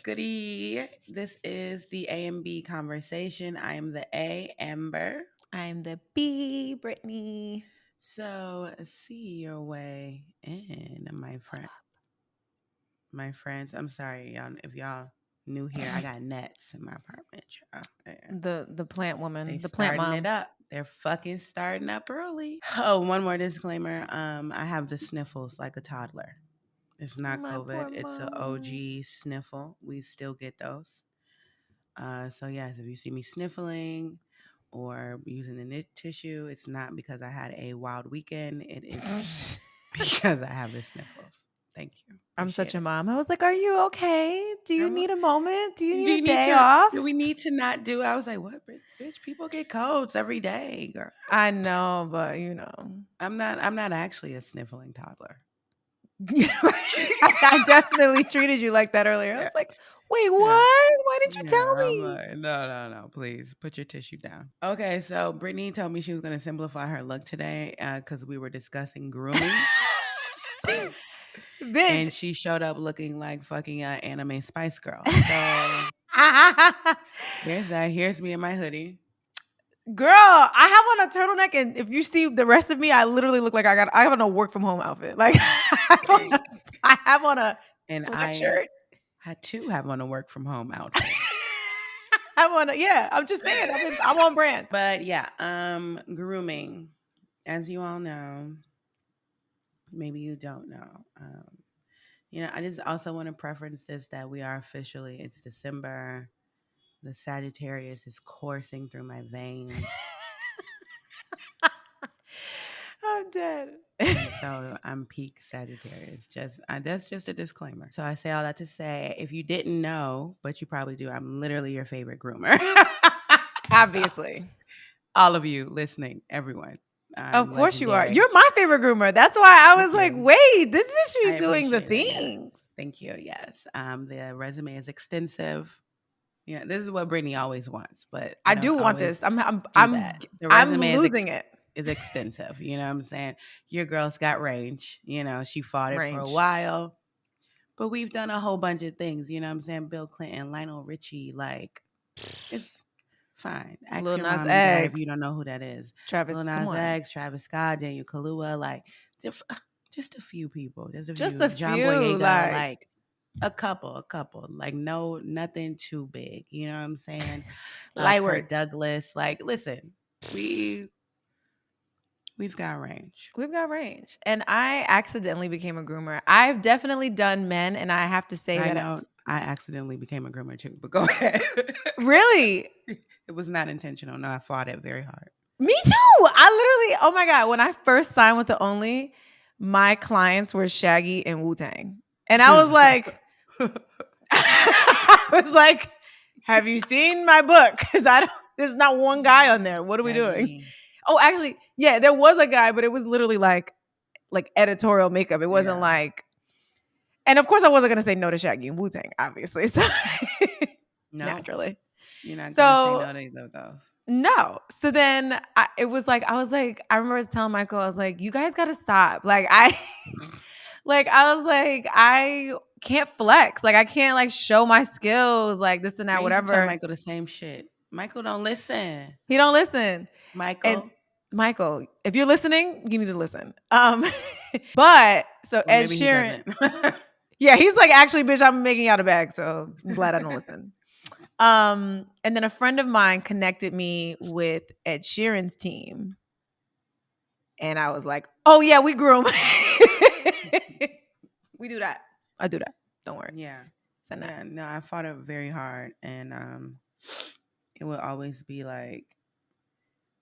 goody? This is the A and B conversation. I am the A, Amber. I'm the B, Brittany. So see your way in, my friend. My friends. I'm sorry, y'all. If y'all new here, I got nets in my apartment, y'all. And The plant they woman, the plant starting it mom. up. They're fucking starting up early. Oh, one more disclaimer. I have the sniffles like a toddler. It's not My COVID. poor It's an mom. OG sniffle. We still get those. So yes, if you see me sniffling or using the knit tissue, it's not because I had a wild weekend. It is because I have the sniffles. Thank you. I'm Appreciate such a it. mom. I was like, "Are you okay? Do you I'm, need a moment? Do you do need you a need day to? off?" Do we need to not do? I was like, what, bitch? People get colds every day, girl. I know, but I'm not actually a sniffling toddler. I definitely treated you like that earlier. I Yeah, was like, "Wait, yeah. what? Why didn't you Yeah, tell I'm me?" like, no. Please put your tissue down. Okay, so Brittany told me she was going to simplify her look today because we were discussing grooming, Bitch. and she showed up looking like fucking anime Spice Girl. So there's that. Here's me in my hoodie, Girl, I have on a turtleneck, and if you see the rest of me, I literally look like I have on a work from home outfit. Like I have on a and I sweatshirt. had to have on a work from home outfit. I'm just saying, I'm on brand. But yeah, grooming, as you all know, maybe you don't know. I just also want to preference this that we are officially, it's December. The Sagittarius is coursing through my veins. I'm dead. And so I'm peak Sagittarius. That's just a disclaimer. So I say all that to say, if you didn't know, but you probably do, I'm literally your favorite groomer. So, Obviously. all of you listening, everyone, Of I'm course you are. legendary. You're my favorite groomer. That's why I Thank was like, you. wait, this bitch I be doing the appreciate it. Yeah. things. Thank you. Yes. The resume is extensive. Yeah, this is what Brittany always wants, but I I don't do want always this. I'm do I'm that. The I'm resume losing it. is extensive. You know what I'm saying? Your girl's got range. She fought it for a Range. while, but we've done a whole bunch of things. You know what I'm saying? Bill Clinton, Lionel Richie, like it's fine. Ask Lil your Nas mom and dad if you don't X. know who that is. Lil Travis, come Nas on. X, Travis Scott, Daniel Kaluuya, like just just a few people. Just a Just few. a John few, Boyega, like like a couple. Like no, nothing too big. You know what I'm saying? light Kirk work. Douglas. Like, listen, we've got range. We've got range. And I accidentally became a groomer. I've definitely done men, and I have to say I that know I accidentally became a groomer too, but go ahead. really, It was not intentional. No, I fought it very hard. me too. I literally, oh my God, when I first signed with the Only, my clients were Shaggy and Wu-Tang. And I was like, I was like, have you seen my book? Because there's not one guy on there. What are we doing? Shaggy. Oh, actually, yeah, there was a guy, but it was literally like editorial makeup. It wasn't Yeah. like, and of course I wasn't gonna say no to Shaggy and Wu-Tang, obviously. So No, naturally. you're not gonna say So no to either of those. no. So then it was like, I was like, I remember telling Michael, I was like, you guys gotta stop. Like I was like, I can't flex. Like I can't like show my skills, like this and I that, used to tell whatever. Michael the same shit. Michael don't listen. He don't listen. And Michael. Michael, if you're listening, you need to listen. But so Or Ed maybe he Sheeran, doesn't. yeah, he's like, actually, bitch, I'm making out a bag, so I'm glad I don't listen. And then a friend of mine connected me with Ed Sheeran's team, and I was like, oh yeah, we groom. We do that. I do that. Don't worry. Yeah. Send that. Yeah. No, I fought it very hard. And it would always be like,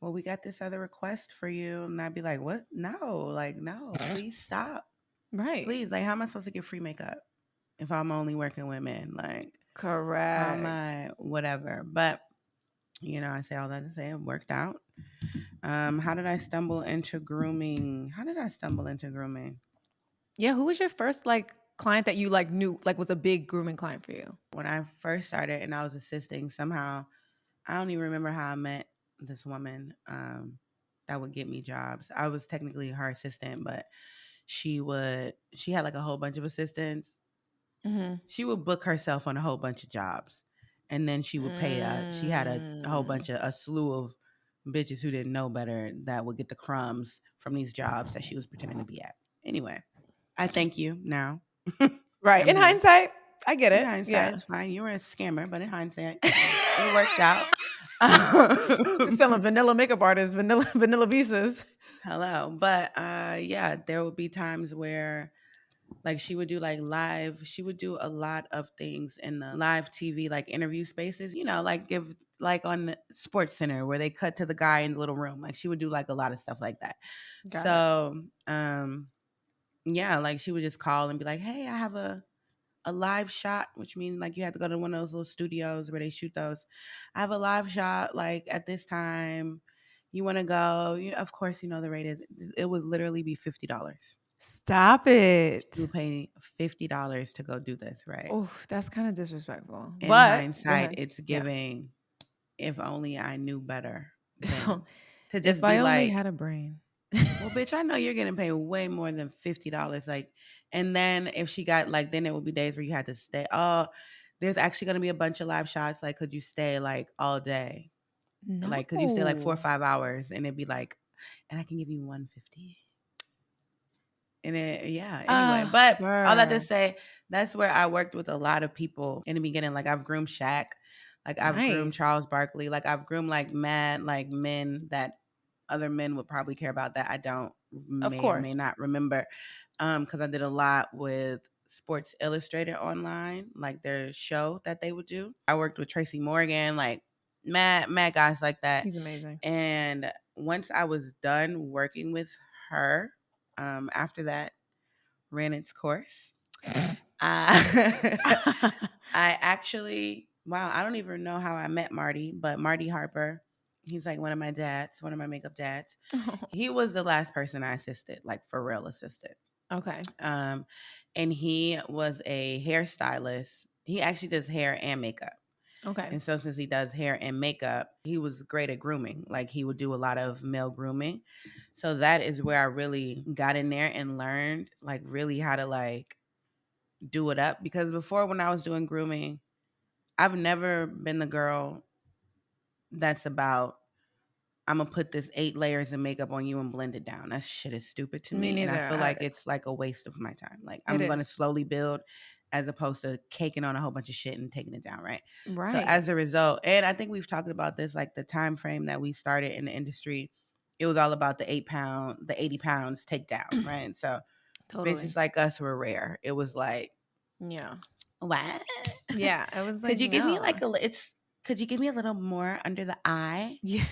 well, we got this other request for you. And I'd be like, what? No, like, no, please stop. Right. Please. Like, how am I supposed to get free makeup if I'm only working with men? Like, how am Correct. I, whatever. But, I say all that to say it worked out. How did I stumble into grooming? How did I stumble into grooming? Yeah. Who was your first like client that you like knew like was a big grooming client for you? When I first started and I was assisting, somehow, I don't even remember how I met this woman that would get me jobs. I was technically her assistant, but she had like a whole bunch of assistants. Mhm. She would book herself on a whole bunch of jobs, and then she would pay. She had a whole Mm. bunch of a slew of bitches who didn't know better that would get the crumbs from these jobs that she was pretending to be at. Anyway, I thank you now. Right. I'm In here. hindsight, I get In it. hindsight, Yeah. it's fine. You were a scammer, but in hindsight, it worked out. She was selling vanilla makeup artists, vanilla visas. Hello, but yeah, there would be times where like she would do like live. She would do a lot of things in the live TV like interview spaces. Like give like on Sports Center where they cut to the guy in the little room. Like she would do like a lot of stuff like that. Got it. So yeah, like she would just call and be like, "Hey, I have a live shot," which means like you have to go to one of those little studios where they shoot those. "I have a live shot like at this time. You want to go?" Of course, the rate is. It would literally be $50. Stop She would it. pay $50 to go do this, right? Oh, that's kind of disrespectful. In But go hindsight, ahead. it's Yeah. giving. If only I knew better than to If just I be only like, had a brain. well, bitch, I know you're getting paid way more than $50. Like, and then if she got like, then it would be days where you had to stay. Oh, there's actually going to be a bunch of live shots. Like, could you stay like all day? Like, could you stay like 4 or 5 hours? And it'd be like, and I can give you 150. And yeah, anyway, Ah, but all that to bruh. say, that's where I worked with a lot of people in the beginning. Like I've groomed Shaq, like I've groomed Nice. Charles Barkley, like I've groomed like mad like men that other men would probably care about that I don't Of may or course. may not remember. Because I did a lot with Sports Illustrated online, like their show that they would do. I worked with Tracy Morgan, like mad guys like that. He's amazing. And once I was done working with her, after that ran its course. I I actually, wow, I don't even know how I met Marty, but Marty Harper, he's like one of my dads, one of my makeup dads. He was the last person I assisted, like for real assisted. Okay. Um, and he was a hairstylist. He actually does hair and makeup. Okay. And so since he does hair and makeup, he was great at grooming. Like he would do a lot of male grooming. So that is where I really got in there and learned like really how to like do it up, because before when I was doing grooming, I've never been the girl that's about, I'm gonna put this 8 layers of makeup on you and blend it down. That shit is stupid to Me me, and I neither. feel like it's like a waste of my time. Like It I'm gonna is. slowly build, as opposed to caking on a whole bunch of shit and taking it down, right? So Right. as a result, and I think we've talked about this, like the time frame that we started in the industry, it was all about the 8 pound, the 80 pounds takedown, right? And so bitches Totally. like us were rare. It was like, Yeah. what? Yeah. I was Could like, you give me no. like it's could you give me a little more under the eye? Yeah.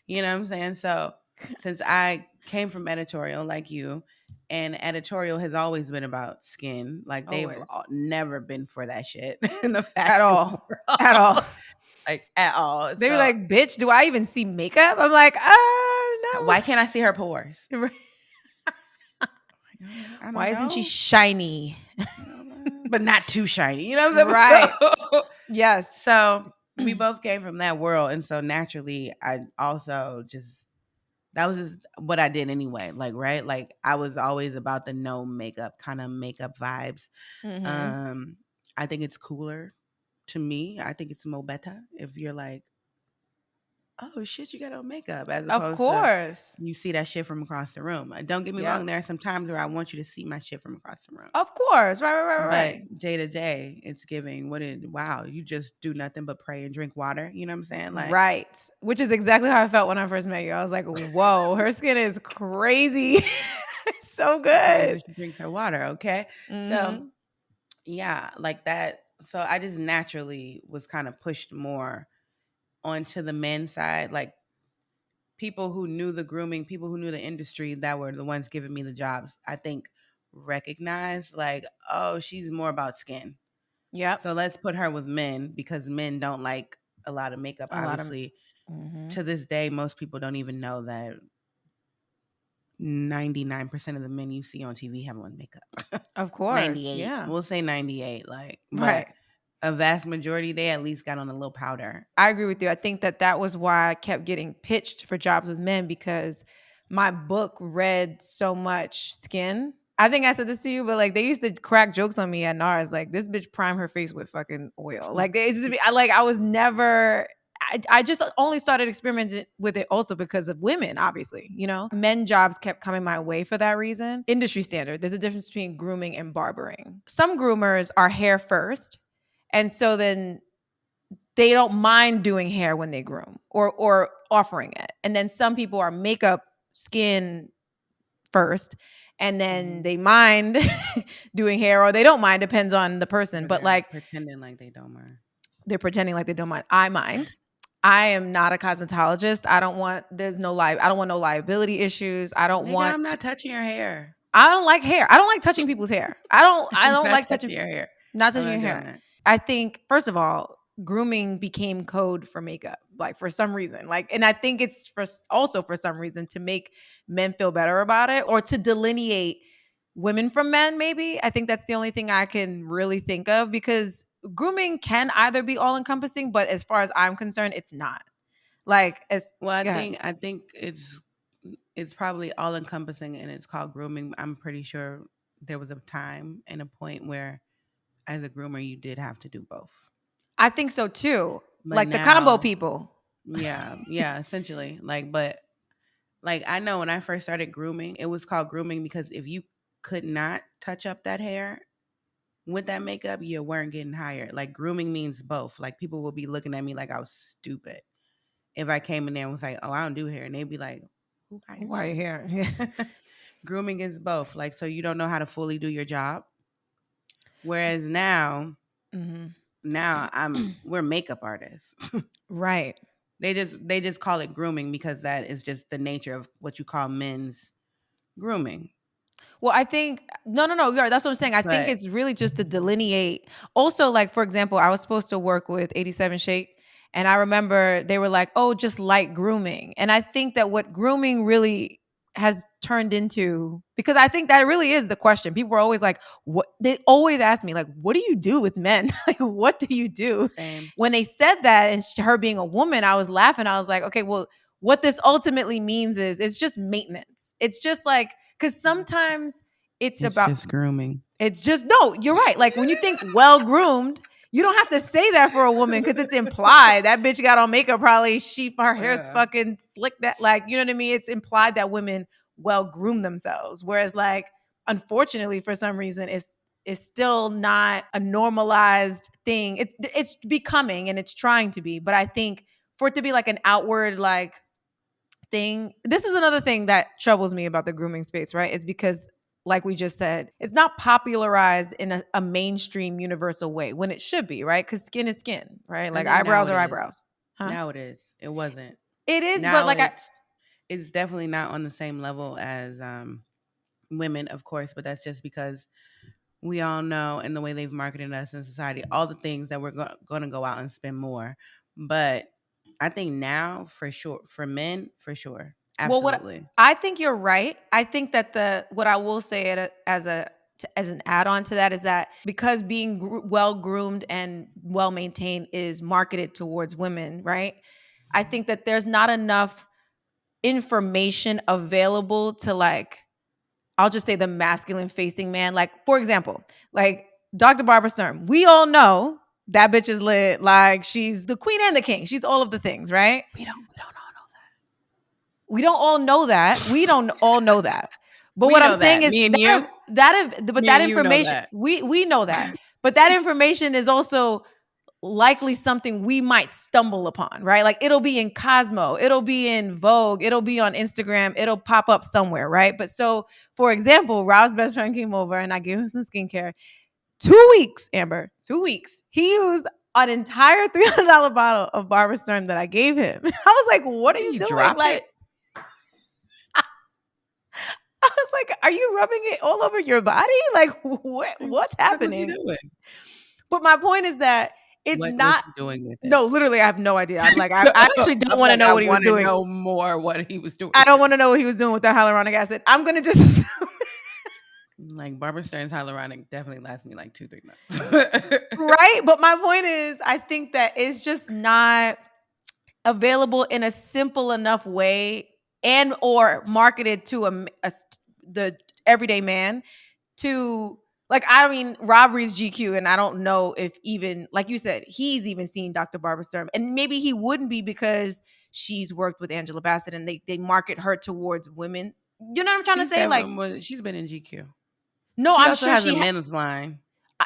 You know what I'm saying? So since I came from editorial like you, and editorial has always been about skin, like they've Always. never been for that shit in the At fashion all. At all. world, like at all. They be So like, bitch, do I even see makeup? I'm like, no. why can't I see her pores? Right. I don't Why isn't she know. shiny? I don't know. But not too shiny. You know what I'm Right. saying? Yes. So we both came from that world. And so naturally, I also just, that was just what I did anyway. Like, right? Like, I was always about the no makeup kind of makeup vibes. Mm-hmm. Um, I think it's cooler to me. I think it's more better if you're like, oh shit, you got on makeup, as Of opposed to course. you see that shit from across the room. Don't get me wrong, Yep. there are some times where I want you to see my shit from across the room. Of course. Right, right, right, But right. day to day, it's giving wow, you just do nothing but pray and drink water. You know what I'm saying? Like, Right. Which is exactly how I felt when I first met you. I was like, whoa, her skin is crazy. So she prays good. and she drinks her water. Okay. So Mm-hmm. yeah, like that. So I just naturally was kind of pushed more onto the men's side. Like people who knew the grooming, people who knew the industry that were the ones giving me the jobs, I think recognized like, oh, she's more about skin. Yep. So let's put her with men because men don't like a lot of makeup, A lot of obviously. mm-hmm. To this day, most people don't even know that 99% of the men you see on TV have on makeup. Of course. 98. Yeah. We'll say 98, like, but Right. a vast majority, they at least got on a little powder. I agree with you. I think that that was why I kept getting pitched for jobs with men because my book read so much skin. I think I said this to you, but like they used to crack jokes on me at NARS. Like this bitch prime her face with fucking oil. Like they used to be, I was never. I just only started experimenting with it also because of women, obviously. Men jobs kept coming my way for that reason. Industry standard. There's a difference between grooming and barbering. Some groomers are hair first, and so then they don't mind doing hair when they groom or offering it. And then some people are makeup, skin first, and then Mhm. they mind doing hair or they don't mind, depends on the person. Or But they're like pretending like they don't mind. they're pretending like they don't mind. I mind. I am not a cosmetologist. I don't want no liability issues. Nigga, I'm not touching your hair. I don't like hair. I don't like touching people's hair. I I'm don't not like touching touching your hair. not I'm touching not your doing hair. that. I think first of all, grooming became code for makeup, like for some reason. Like, and I think it's also for some reason to make men feel better about it or to delineate women from men, maybe. I think that's the only thing I can really think of because grooming can either be all encompassing, but as far as I'm concerned, it's not. Like as Well, I go ahead. think I think it's probably all encompassing and it's called grooming. I'm pretty sure there was a time and a point where as a groomer you did have to do both. I think so too. But Like the combo now, people. yeah, yeah, essentially. Like I know when I first started grooming, it was called grooming because if you could not touch up that hair with that makeup, you weren't getting hired. Like grooming means both. Like people will be looking at me like I was stupid if I came in there and was like, "Oh, I don't do hair," and they'd be like, "Who hired Why you?" here? Grooming is both. Like so you don't know how to fully do your job. Whereas now we're makeup artists. Right. They just call it grooming because that is just the nature of what you call men's grooming. Well, I think no. You're right. That's what I'm saying. I think But it's really just to delineate. Also, like for example, I was supposed to work with 87 Shake, and I remember they were like, "Oh, just light grooming." And I think that what grooming really has turned into, because I think that really is the question. People are always like, "What?" They always ask me, like, "What do you do with men? Like, what do you do?" same. When they said that, and her being a woman, I was laughing. I was like, "Okay, well." What this ultimately means is it's just maintenance. It's just like because sometimes it's It's about just grooming. it's just no, you're right. Like when you think well groomed, you don't have to say that for a woman because it's implied. That bitch got on makeup, probably her hair's Yeah. fucking slick that like, you know what I mean? It's implied that women well groom themselves. Whereas like unfortunately for some reason it's still not a normalized thing. It's becoming and it's trying to be, but I think for it to be like an outward like thing. This is another thing that troubles me about the grooming space, right? Is because, like we just said, it's not popularized in a mainstream universal way when it should be, right? Because skin is skin, right? I Like think now eyebrows it are is. eyebrows. Huh? Now it is. It wasn't. It is, but Now like it's definitely not on the same level as women, of course, but that's just because we all know in the way they've marketed us in society, all the things that we're going to go out and spend more. But I think now, for sure, for men, for sure, well, what absolutely. I think you're right. I think that the what I will say as an add-on to that is that because being well groomed and well maintained is marketed towards women, right? I think that there's not enough information available to like I'll just say the masculine facing man. Like, for example, like Dr. Barbara Sturm, we all know that bitch is lit. Like, she's the queen and the king. She's all of the things, right? We don't all We don't all know that. We don't all know that. know. But We what I'm know saying that. is Me and you, but me that and you know information, that. we know that. But that information is also likely something we might stumble upon, right? Like it'll be in Cosmo, it'll be in Vogue, it'll be on Instagram, it'll pop up somewhere, right? But so, for example, Rob's best friend came over and I gave him some skincare. 2 weeks, Amber, 2 weeks. He used an entire $300 bottle of Barbara Stern that I gave him. I was like, what are Did you he doing? drop Like, it? I was like, are you rubbing it all over your body? Like, Like, what what's the fuck was he happening? doing? But my point is that it's What was not. he doing with it? No, literally, I have no idea. I'm like, I actually don't I'm want to like, know I what he was want to doing. know more what he was doing I don't with want to know what he was doing with that hyaluronic acid. I'm gonna just assume, it. Like Barbara Stern's hyaluronic definitely lasts me like 2-3 months. right? But my point is, I think that it's just not available in a simple enough way and or marketed to the everyday man to like I mean Rob reads GQ and I don't know if even like you said he's even seen Dr. Barbara Sturm and maybe he wouldn't be because she's worked with Angela Bassett and they market her towards women. You know what I'm trying to She's say? Like definitely she's been in GQ. no, She I'm also sure has a she men's line.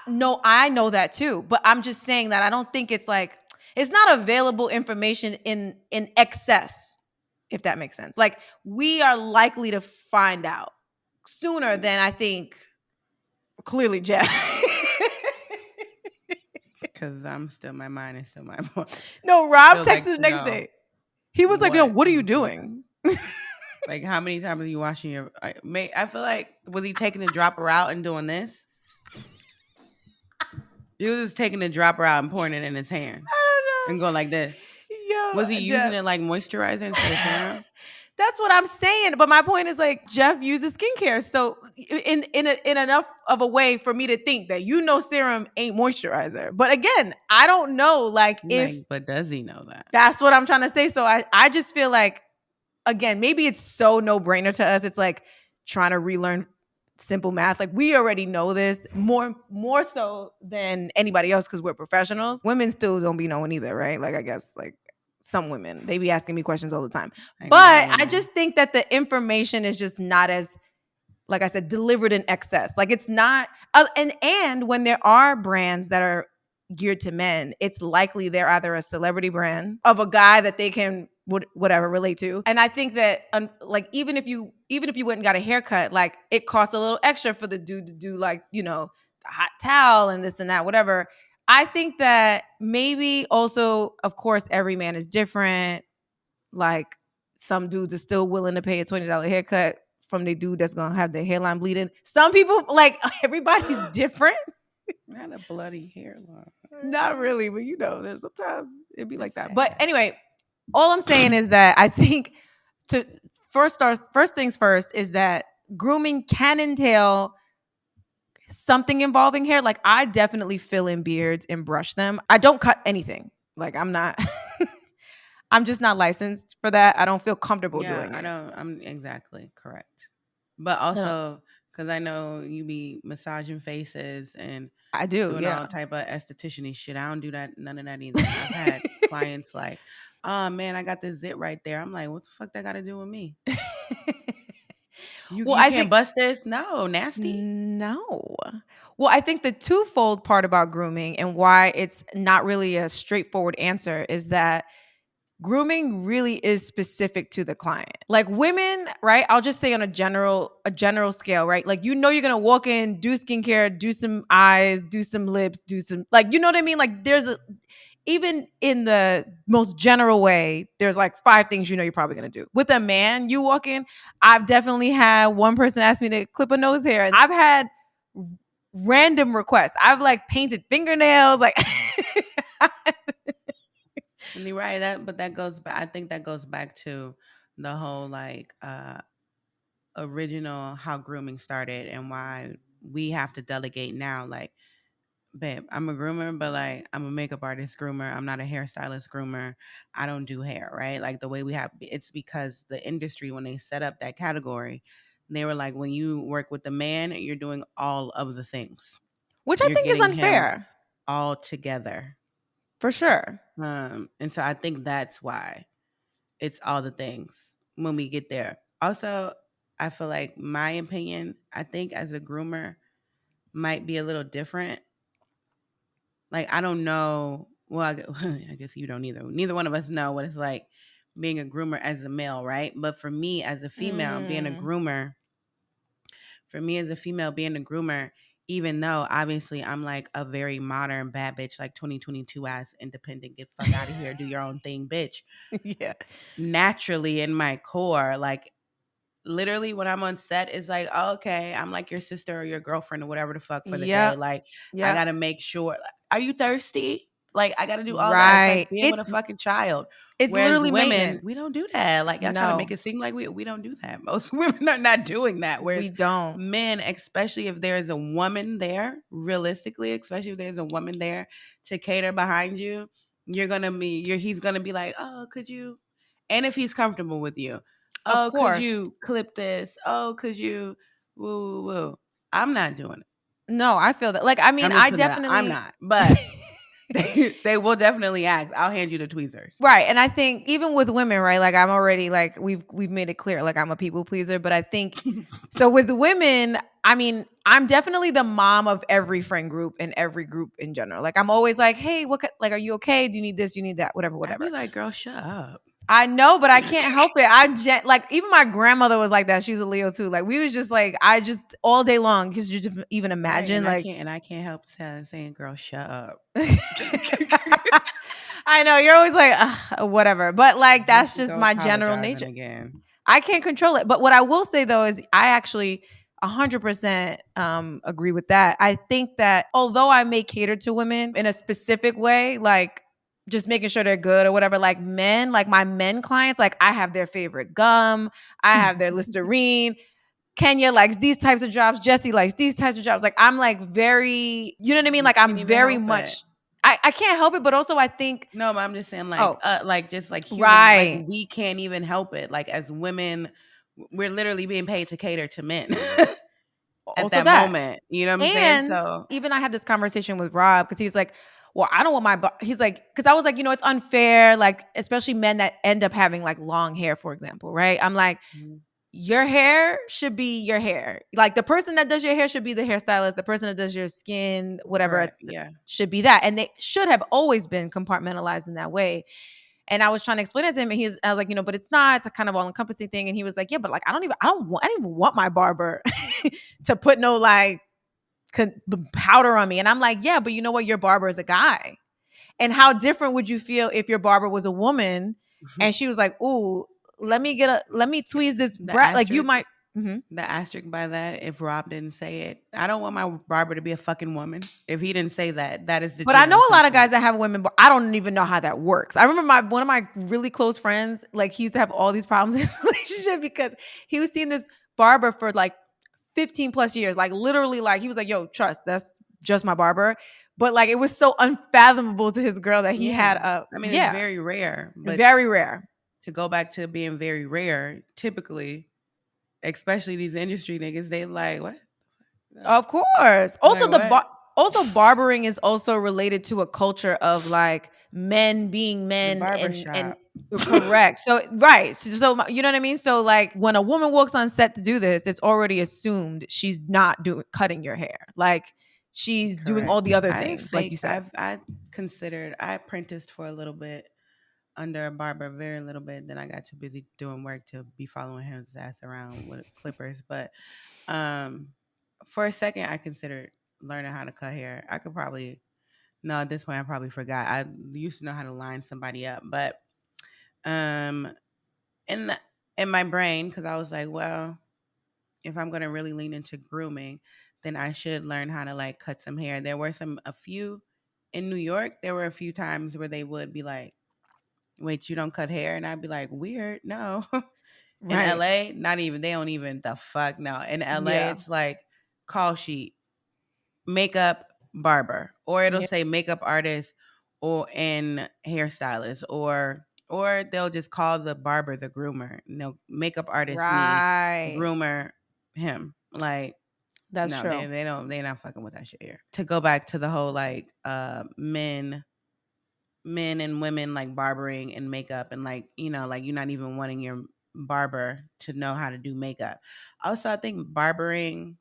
no, I know that too, but I'm just saying that I don't think it's like it's not available information in excess if that makes sense. Like we are likely to find out sooner than I think clearly Jeff. Cause I'm still my mind is still my No, Rob still like texted the to next know day. He was like, "Yo, what what are you is going on. doing?" Like how many times are you washing your? I feel like was he taking the dropper out and doing this? He was just taking the dropper out and pouring it in his hand I and going like this. don't know. Was he Yo, using Jeff. it like moisturizer instead of serum? That's what I'm saying. But my point is like Jeff uses skincare. So in enough of a way for me to think that serum ain't moisturizer. But again, I don't know like if Like, but does he know that? that's what I'm trying to say. So I just feel like again, maybe it's so no brainer to us. It's like trying to relearn simple math. Like we already know this more so than anybody else because we're professionals. Women still don't be knowing either, right? Like I guess like some women they be asking me questions all the time. Like mad But I women. just think that the information is just not as like I said, delivered in excess. Like it's not, and when there are brands that are geared to men, it's likely they're either a celebrity brand of a guy that they can whatever relate to. And I think that like even if you went and got a haircut, like it costs a little extra for the dude to do like the hot towel and this and that, whatever. I think that maybe also, of course, every man is different. Like some dudes are still willing to pay a $20 haircut from the dude that's gonna have their hairline bleeding. Some people like everybody's different. Not a bloody hairline. Not really, but there's sometimes it'd be like It's that. But sad. anyway, all I'm saying is that I think to first things first is that grooming can entail something involving hair. Like I definitely fill in beards and brush them. I don't cut anything. Like I'm not I'm just not licensed for that. I don't feel comfortable Yeah, doing I it. don't. I'm exactly correct. But No, also, because I know you be massaging faces and I do, doing yeah. all type of esthetician shit. I don't do that. None of that either. I've had clients like, "Oh man, I got this zit right there." I'm like, "What the fuck that got to do with me? You Well, you I can't think bust this? No, nasty." no. Well, I think the twofold part about grooming and why it's not really a straightforward answer is that grooming really is specific to the client. Like women, right? I'll just say on a general scale, right? Like you're gonna walk in, do skincare, do some eyes, do some lips, do some like you know what I mean? Like there's a even in the most general way, there's like five things you're probably gonna do. With a man, you walk in, I've definitely had one person ask me to clip a nose hair, and I've had random requests. I've like painted fingernails, like And you're right. But that goes back. I think that goes back to the whole like original how grooming started and why we have to delegate now. Like, babe, I'm a groomer, but like I'm a makeup artist groomer. I'm not a hairstylist groomer. I don't do hair, right? Like the way we have it's because the industry when they set up that category, they were like when you work with the man, you're doing all of the things. which I You're think is getting him unfair all together. for sure. And so I think that's why it's all the things when we get there. Also, I feel like my opinion, I think as a groomer might be a little different. Like I don't know. Well, I guess you don't either. Neither one of us know what it's like being a groomer as a male, right? But for me as a female, Mm. being a groomer, even though obviously I'm like a very modern bad bitch, like 2022 ass independent, get fuck out of here, do your own thing, bitch. Yeah. Naturally in my core, like literally when I'm on set, it's like, oh, okay, I'm like your sister or your girlfriend or whatever the fuck for the day. Yep. Like, I Yep. gotta make sure. Like, are you thirsty? Like, I gotta do all that. It's Right. like being with a It's fucking child. it's Whereas literally women, maintenance. we don't do that. Like, y'all trying to make No, it seem like we don't do that. Most women are not doing that. we Whereas don't. men, especially if there's a woman there, realistically, especially if there's a woman there to cater behind you, he's gonna be like, oh, could you? And if he's comfortable with you, Of oh, could course. you clip this? Oh, could you woo woo woo? I'm not doing it. No, I feel that. Like, I mean, I'm just I putting that out. I'm definitely not, but they will definitely ask. I'll hand you the tweezers. right, and I think even with women, right? Like I'm already like we've made it clear like I'm a people pleaser, but I think so with women, I mean, I'm definitely the mom of every friend group and every group in general. Like I'm always like, "Hey, like are you okay? Do you need this? Do you need that? Whatever, I'd be whatever." like, girl, shut up. I know, but I can't help it. Like even my grandmother was like that. She was a Leo too. Like we was just like I just all day long because you just even Right. imagine like And I can't help saying, girl, shut up. I know you're always like "Ugh, whatever, but like Here that's she just go my general nature. apologizing again. I can't control it. But what I will say though is I actually 100% agree with that. I think that although I may cater to women in a specific way, like just making sure they're good or whatever, like men, like my men clients, like I have their favorite gum, I have their Listerine. Kenya likes these types of jobs. Jesse likes these types of jobs. Like I'm like very, you know what I mean? You Like I'm can't even very help it. much, I can't help it, but also I think, No, but I'm just saying, oh, like just like human, like right. we can't even help it. Like as women, we're literally being paid to cater to men at Also that that. moment. You know what I'm saying? And So even I had this conversation with Rob because he's like, well, I don't want he's like, because I was like, it's unfair, like, especially men that end up having like long hair, for example, right? I'm like, mhm, your hair should be your hair. Like the person that does your hair should be the hairstylist. The person that does your skin, whatever, correct, yeah. should be that. And they should have always been compartmentalized in that way. And I was trying to explain it to him, and I was like, but it's not. It's a kind of all encompassing thing. And he was like, yeah, but like, I don't even want my barber to put no like powder on me. And I'm like, yeah, but you know what? Your barber is a guy. And how different would you feel if your barber was a woman? And she was like, ooh, let me tweeze this The brat. Like you asterisk, might. Mhm. the asterisk by that, if Rob didn't say it, I don't want my barber to be a fucking woman. If he didn't say that, that is the But I know general a lot of sentiment. guys that have women, but I don't even know how that works. I remember one of my really close friends, like he used to have all these problems in his relationship because he was seeing this barber for like 15 plus years. Like literally, like he was like, yo, trust, that's just my barber. But like it was so unfathomable to his girl that he had Yeah. a I mean, it's yeah, very rare, but very rare. to go back to being very rare, typically, especially these industry niggas, they like, what? No. Of course. Like, what? Also barbering is also related to a culture of like men being The men barber and shop. correct. So right. So you know what I mean? So like when a woman walks on set to do this, it's already assumed she's not doing cutting your hair. Like she's doing all Correct. the other things like you said. I apprenticed for a little bit under a barber, very little bit. Then I got too busy doing work to be following his ass around with clippers. But um, for a second, I considered learning how to cut hair. I could probably no at this point I probably forgot. I used to know how to line somebody up, but um, in the, in my brain, because I was like, well, if I'm gonna really lean into grooming, then I should learn how to like cut some hair. There were a few in New York. There were a few times where they would be like, "Wait, you don't cut hair?" And I'd be like, "Weird, no." In Right. LA, not even. They don't even the fuck no. In LA, Yeah. it's like call sheet, makeup barber, or it'll Yeah. say makeup artist or and hairstylist, or they'll just call the barber the groomer. No, makeup artist me, Right. groomer him. Like That's no, true. they not fucking with that shit here. To go back to the whole like men and women like barbering and makeup and like like you're not even wanting your barber to know how to do makeup. Also, I think barbering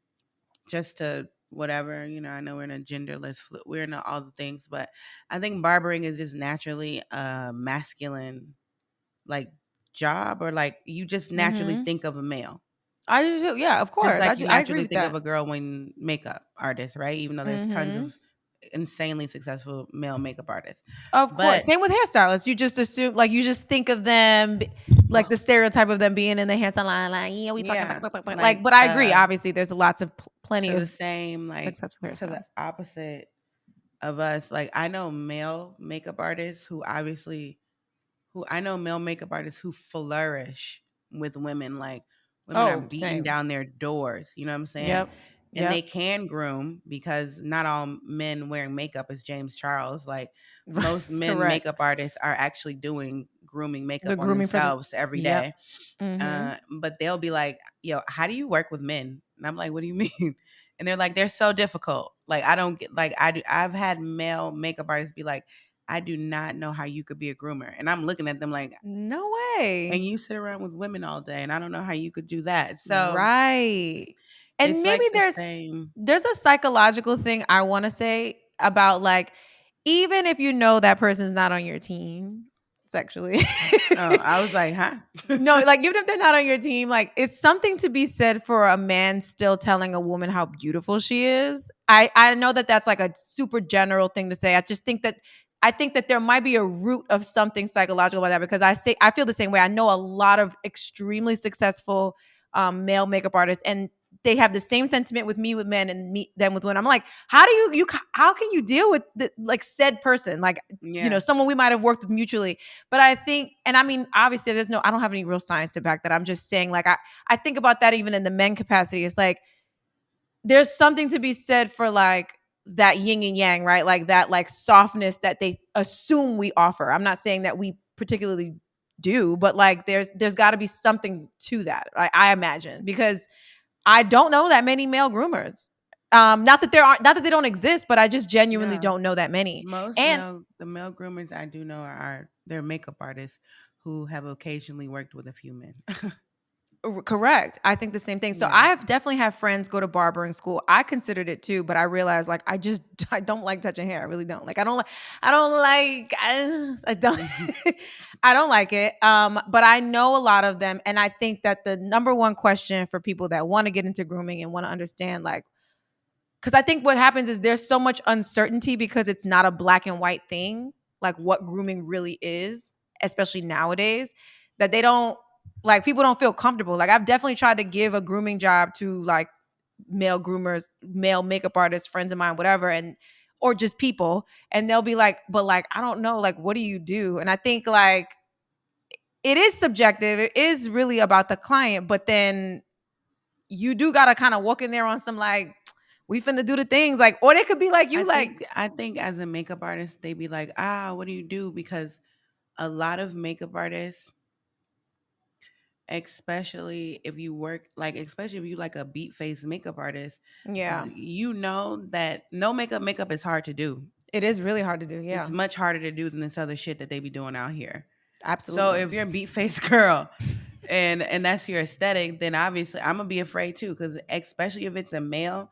just to whatever, I know we're in a genderless we're in all the things, but I think barbering is just naturally a masculine like job, or like you just naturally Mhm. think of a male. I do. Yeah, of Just course. like you I agree naturally with think of that. a girl when makeup artist, right? Even though there's tons Mhm. of insanely successful male makeup artists. Of course. But Same with hairstylists. You just assume, like, you just think of them, like the stereotype of them being in the hair salon, like, yeah, we talking, yeah, like, like but I agree. Obviously, there's lots of plenty to the of same like successful to the hairstylists. opposite of us. Like I know male makeup artists who I know male makeup artists who flourish with women. Like women are Oh, beating same. down their doors. You know what I'm saying? Yep. And they Yep. can groom because not all men wearing makeup is James Charles. Like most men Correct. makeup artists are actually doing grooming The makeup on grooming for the, themselves every yep. day. Mm-hmm. But they'll be like, "Yo, how do you work with men?" And I'm like, "What do you mean?" And they're like, they're so difficult. Like I don't get like I do. I've had male makeup artists be like, I do not know how you could be a groomer, and I'm looking at them like, No and way. you sit around with women all day, and I don't know how you could do that. So Right. And it's maybe like the there's same. there's a psychological thing I want to say about like even if you know that person's not on your team sexually. Oh, I was like, huh? No, like even if they're not on your team, like it's something to be said for a man still telling a woman how beautiful she is. I know that that's like a super general thing to say. I think that there might be a root of something psychological about that because I feel the same way. I know a lot of extremely successful male makeup artists, and they have the same sentiment with me with men and me them with women. I'm like, how do how can you deal with the, like said person, like Yeah, someone we might have worked with mutually? But I think, and I mean, obviously, I don't have any real science to back that. I'm just saying, like, I think about that even in the men capacity. It's like there's something to be said for like that yin and yang, right? Like that, like softness that they assume we offer. I'm not saying that we particularly do, but like there's got to be something to that. I imagine because I don't know that many male groomers. Not that they don't exist, but I just genuinely no. don't know that many. Most And the male groomers I do know are they're makeup artists who have occasionally worked with a few men. Correct. I think the same thing. So Yeah. I've definitely had friends go to barbering school. I considered it too, but I realized like I don't like touching hair. I really don't. Like I don't like I don't I don't like it. But I know a lot of them, and I think that the number one question for people that want to get into grooming and want to understand like because I think what happens is there's so much uncertainty because it's not a black and white thing, like what grooming really is, especially nowadays, that they don't like people don't feel comfortable. Like I've definitely tried to give a grooming job to like male groomers, male makeup artists, friends of mine, whatever, and or just people, and they'll be like, but like, I don't know, like, what do you do? And I think like it is subjective. It is really about the client, but then you do gotta kind of walk in there on some like we finna do the things like or they could be like you like I think as a makeup artist they be like, "Ah, what do you do?" Because a lot of makeup artists, especially if you work like especially if you like a beat face makeup artist, yeah, you know that no makeup is hard to do. it is really hard to do. It's Yeah, much harder to do than this other shit that they be doing out here. So absolutely. if you're a beat face girl and that's your aesthetic, then obviously I'm gonna be afraid too, because especially if it's a male,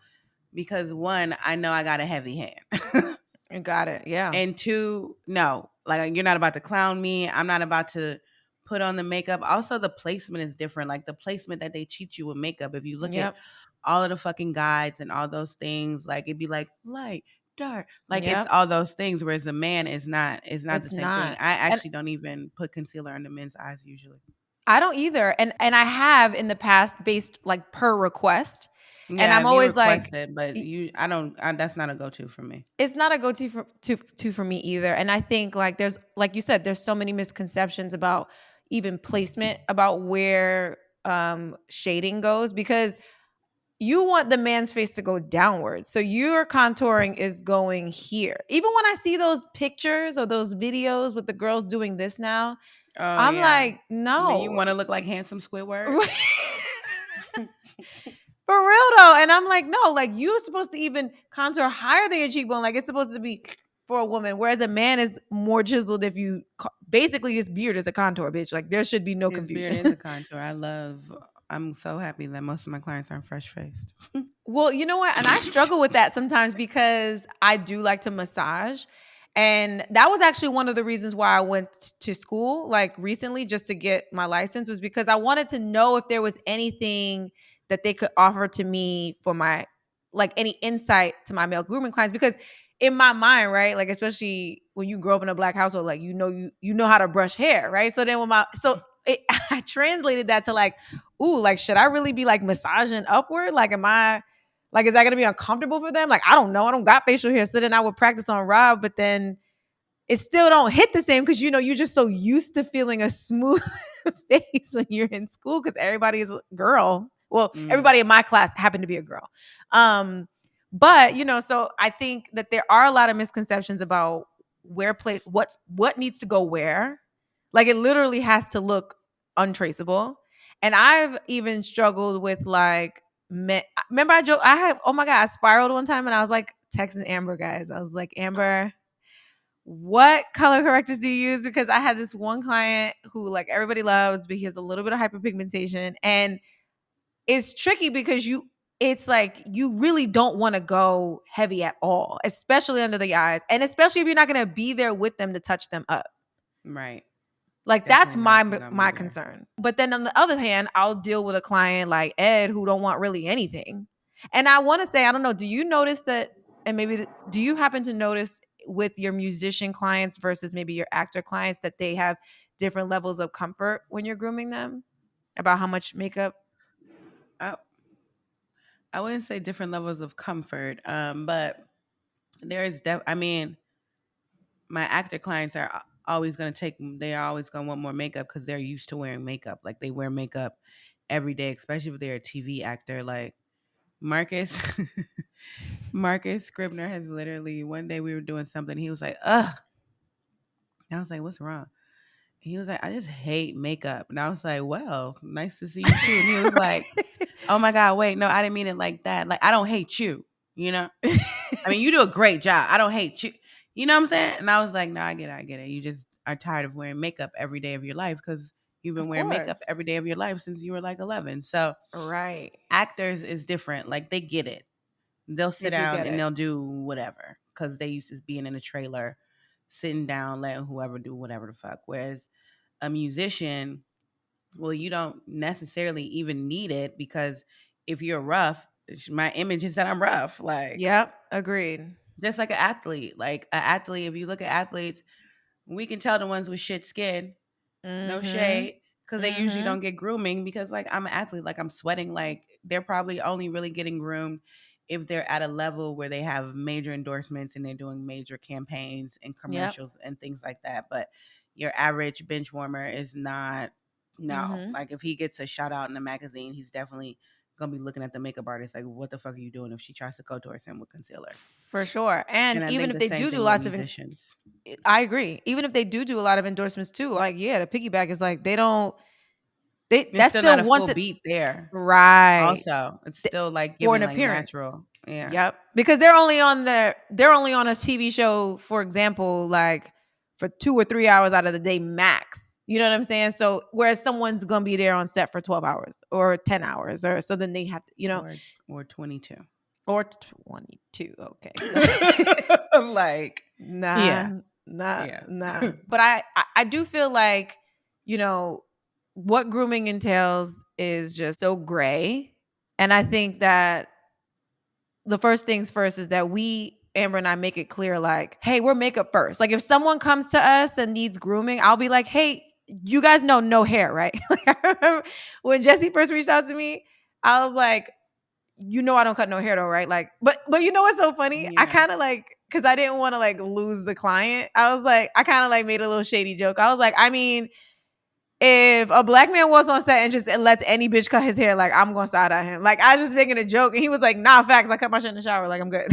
because one, I know I got a heavy hand. You got it. Yeah. And two, no, like you're not about to clown me. I'm not about to put on the makeup. Also, the placement is different. Like the placement that they cheat you with makeup. If you look at Yep. all of the fucking guides and all those things, like it'd be like light, dark, like it's Yep. all those things. Whereas a man is not the It's same thing. not. I And actually don't even put concealer under men's eyes usually. I don't either. And I have in the past based like per request. And Yeah, I'm if you always like request it, but I don't. That's not a go-to for me. it's not a go-to for me either. And I think like there's like you said, there's so many misconceptions about even placement, about where shading goes because you want the man's face to go downwards. So your contouring is going here. Even when I see those pictures or those videos with the girls doing this now, Oh I'm yeah. like, Then you no. want to look like handsome Squidward. For real though. And I'm like, no, like you're supposed to even contour higher than your cheekbone. Like it's supposed to be for a woman, whereas a man is more chiseled if you basically his beard is a contour, bitch. Like there should be no His beard confusion. is a contour. I'm so happy that most of my clients aren't fresh faced. Well, you know what? And I struggle with that sometimes because I do like to massage. And that was actually one of the reasons why I went to school like recently just to get my license was because I wanted to know if there was anything that they could offer to me for my like any insight to my male grooming clients because in my mind, right? Like especially when you grow up in a black household like you know how to brush hair, right? So then I translated that to like ooh, like should I really be like massaging upward? Like am I like, is that gonna be uncomfortable for them? Like, I don't know. I don't got facial hair. So then I would practice on Rob, but then it still don't hit the same because you're just so used to feeling a smooth face when you're in school because everybody is a girl. Well, Mm. everybody in my class happened to be a girl. Um, but so I think that there are a lot of misconceptions about what needs to go where. Like it literally has to look untraceable. And I've even struggled with like remember I joke I had, oh my God, I spiraled one time and I was like texting Amber, guys. I was like, Amber, what color correctors do you use? Because I had this one client who like everybody loves, but he has a little bit of hyperpigmentation. And it's tricky because it's like you really don't want to go heavy at all, especially under the eyes. And especially if you're not gonna be there with them to touch them up. Right. Like that's Definitely not my gonna be my there. concern. But then on the other hand, I'll deal with a client like Ed who don't want really anything. And I want to say, I don't know, do you notice that, and maybe do you happen to notice with your musician clients versus maybe your actor clients that they have different levels of comfort when you're grooming them about how much makeup? I, I wouldn't say different levels of comfort, but I mean, my actor clients are always going to they are always going to want more makeup because they're used to wearing makeup. Like they wear makeup every day, especially if they're a TV actor. Like Marcus, Marcus Scribner has literally, one day we were doing something. He was like, ugh. And I was like, what's wrong? He was like, I just hate makeup. And I was like, well, nice to see you too. And he was like, oh my God, wait, no, I didn't mean it like that. Like, I don't hate you, you know? I mean, you do a great job. I don't hate you. You know what I'm saying? And I was like, no, I get it. I get it. You just are tired of wearing makeup every day of your life because you've been Of wearing makeup course. every day of your life since you were like 11. So Right. actors is different. Like they get it. They'll They sit do down get and it. they'll do whatever because they used to being in a trailer, sitting down, letting whoever do whatever the fuck. Whereas a musician, well, you don't necessarily even need it because if you're rough, my image is that I'm rough. Like Yep. Agreed. just like an athlete. Like an athlete, if you look at athletes, we can tell the ones with shit skin, no Mm-hmm. shade, because they usually Mm-hmm. don't get grooming because like I'm an athlete, like I'm sweating, like they're probably only really getting groomed if they're at a level where they have major endorsements and they're doing major campaigns and Yep. commercials and things like that. But your average bench warmer is not, no. Mm-hmm. Like if he gets a shout out in a magazine, he's definitely gonna be looking at the makeup artist like, what the fuck are you doing if she tries to co-tourse him with concealer? For sure. And And I even think if the they same do thing with lots of musicians. I agree. Even if they do a lot of endorsements too, like yeah, the piggyback is like they don't they It's that's still not still a once full it beat there. right Also, it's th- still like for an giving like appearance. natural. Yeah. Yep. Because they're only on a TV show, for example, like for 2 or 3 hours out of the day max. You know what I'm saying? So whereas someone's gonna be there on set for 12 hours or 10 hours, or so then they have to, Or 22. or 22. Okay. So Like, nah, yeah. nah, Yeah. nah. But I do feel like, you know, what grooming entails is just so gray. And I think that the first things first is that Amber and I make it clear, like, hey, we're makeup first. Like if someone comes to us and needs grooming, I'll be like, hey, you guys know no hair, right? Like I remember when Jesse first reached out to me, I was like, I don't cut no hair though, right? Like, but you know what's so funny? I Yeah. kind of like because I didn't want to like lose the client. I was like, I kind of like made a little shady joke. I was like, I mean, if a black man was on set and just lets any bitch cut his hair, like I'm gonna side at him. Like I was just making a joke, and he was like, "Nah, facts. I cut my shit in the shower. Like I'm good."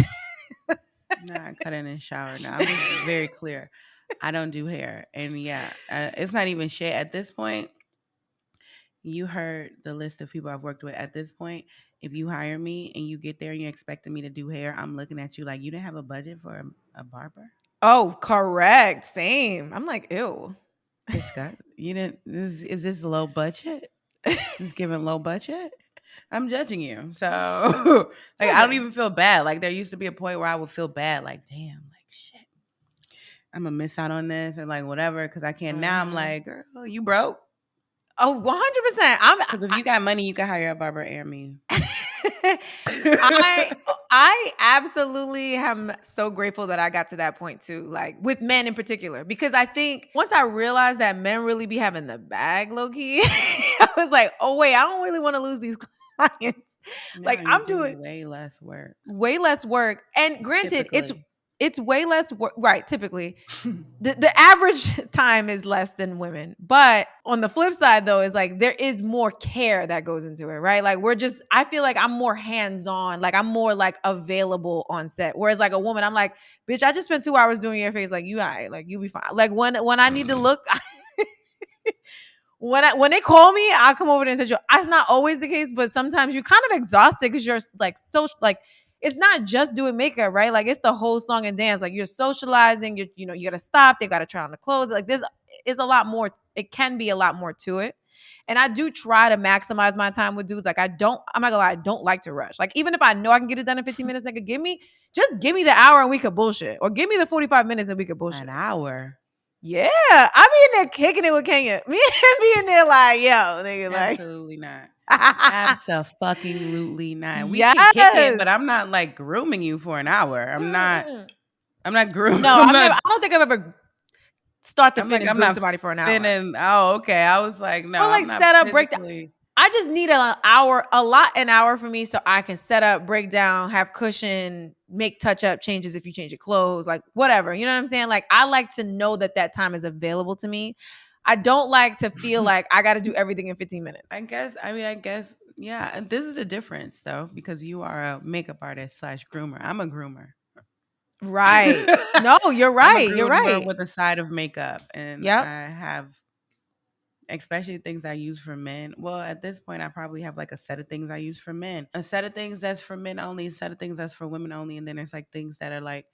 Nah, I cut it in the shower. Now I'm just very clear. I don't do hair. And yeah, it's not even shit at this point. You heard the list of people I've worked with at this point. If you hire me and you get there and you're expecting me to do hair, I'm looking at you like you didn't have a budget for a barber. Oh, correct. Same. I'm like, ew. Disgust. You didn't. Is this low budget? Is giving low budget? I'm judging you. So like I don't Judging. even feel bad. Like there used to be a point where I would feel bad, like, damn, like shit. I'm gonna miss out on this or like whatever because I can't. Now I'm Mhm. like, girl, you broke. Oh, 100%. I'm Because if you got money, you can hire a barber and me. I I absolutely am so grateful that I got to that point too, like with men in particular, because I think once I realized that men really be having the bag low key, I was like, oh wait, I don't really want to lose these clients. Now Like you I'm do doing way less work. way less work, and granted, Typically. it's way less work, right? Typically, the average time is less than women. But on the flip side though, is like there is more care that goes into it, right? Like I feel like I'm more hands-on, like I'm more like available on set. Whereas like a woman, I'm like, bitch, I just spent 2 hours doing your face, like you all right, like you be fine. Like when I need to look when they call me, I'll come over there and say, that's not always the case, but sometimes you're kind of exhausted because you're like so like it's not just doing makeup, right? Like it's the whole song and dance. Like you're socializing, you gotta stop, they gotta try on the clothes. Like this is a lot more, it can be a lot more to it. And I do try to maximize my time with dudes. Like I'm not gonna lie, I don't like to rush. Like even if I know I can get it done in 15 minutes, nigga, give me the hour and we could bullshit. Or give me the 45 minutes and we could An bullshit. hour? Yeah, I be in there kicking it with Kenya. Me and be in there like, yo, nigga, like, Absolutely not. Absolutely not. We can kick it, but yes. I'm not like grooming you for an hour. I'm not. I'm not groom. No, I'm not. I don't think I've ever start to I'm like. finish I'm groomed not somebody for an hour. finna. Oh, okay. I was like, no, Or like I'm not set up, breakdown. physically. I just need an hour, an hour for me so I can set up, break down, have cushion, make touch up changes if you change your clothes, like whatever. You know what I'm saying? Like I like to know that that time is available to me. I don't like to feel like I got to do everything in 15 minutes. I guess. I mean, I guess. Yeah. And this is the difference, though, because you are a makeup artist slash groomer. I'm a groomer. Right. No, you're I'm a right. You're groomer right. with a side of makeup, and Yep. I have especially things I use for men. Well, at this point, I probably have like a set of things I use for men, a set of things that's for men only, a set of things that's for women only, and then there's like things that are like,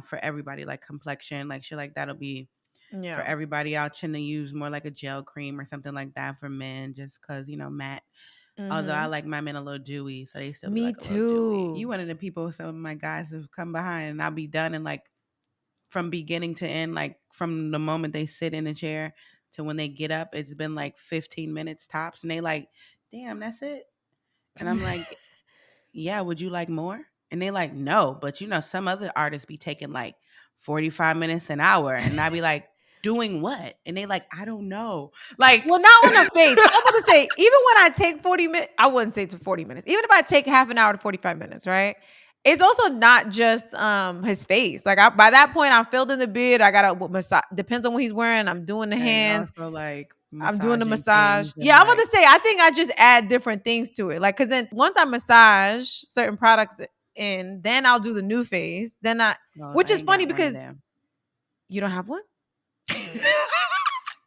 for everybody, like complexion, like shit, like that'll be for Yeah. everybody. I'll tend to use more like a gel cream or something like that for men, just because matte. Although I Mhm. like my men a little dewy, so they still be Me like a little dewy. You too. one of the people some of my guys have come behind, and I'll be done in like from beginning to end, like from the moment they sit in the chair to when they get up, it's been like 15 minutes tops. And they like, damn, that's it. And I'm like, yeah, would you like more? And they like, no, but some other artists be taking like 45 minutes an hour. And I be like, doing what? And they like, I don't know. Like, Well, not on the face. I was about to say, even when I take 40 minutes, I wouldn't say to 40 minutes. Even if I take half an hour to 45 minutes, right? It's also not just his face. Like by that point, I'm filled in the beard. I gotta massage. Depends on what he's wearing. I'm doing the and hands. also like I'm doing the massaging massage. things and Yeah, I'm about like, to say. I think I just add different things to it. Like, cause then once I massage certain products in, then I'll do the new face. well, Which I is ain't funny got one of because them. you don't have one.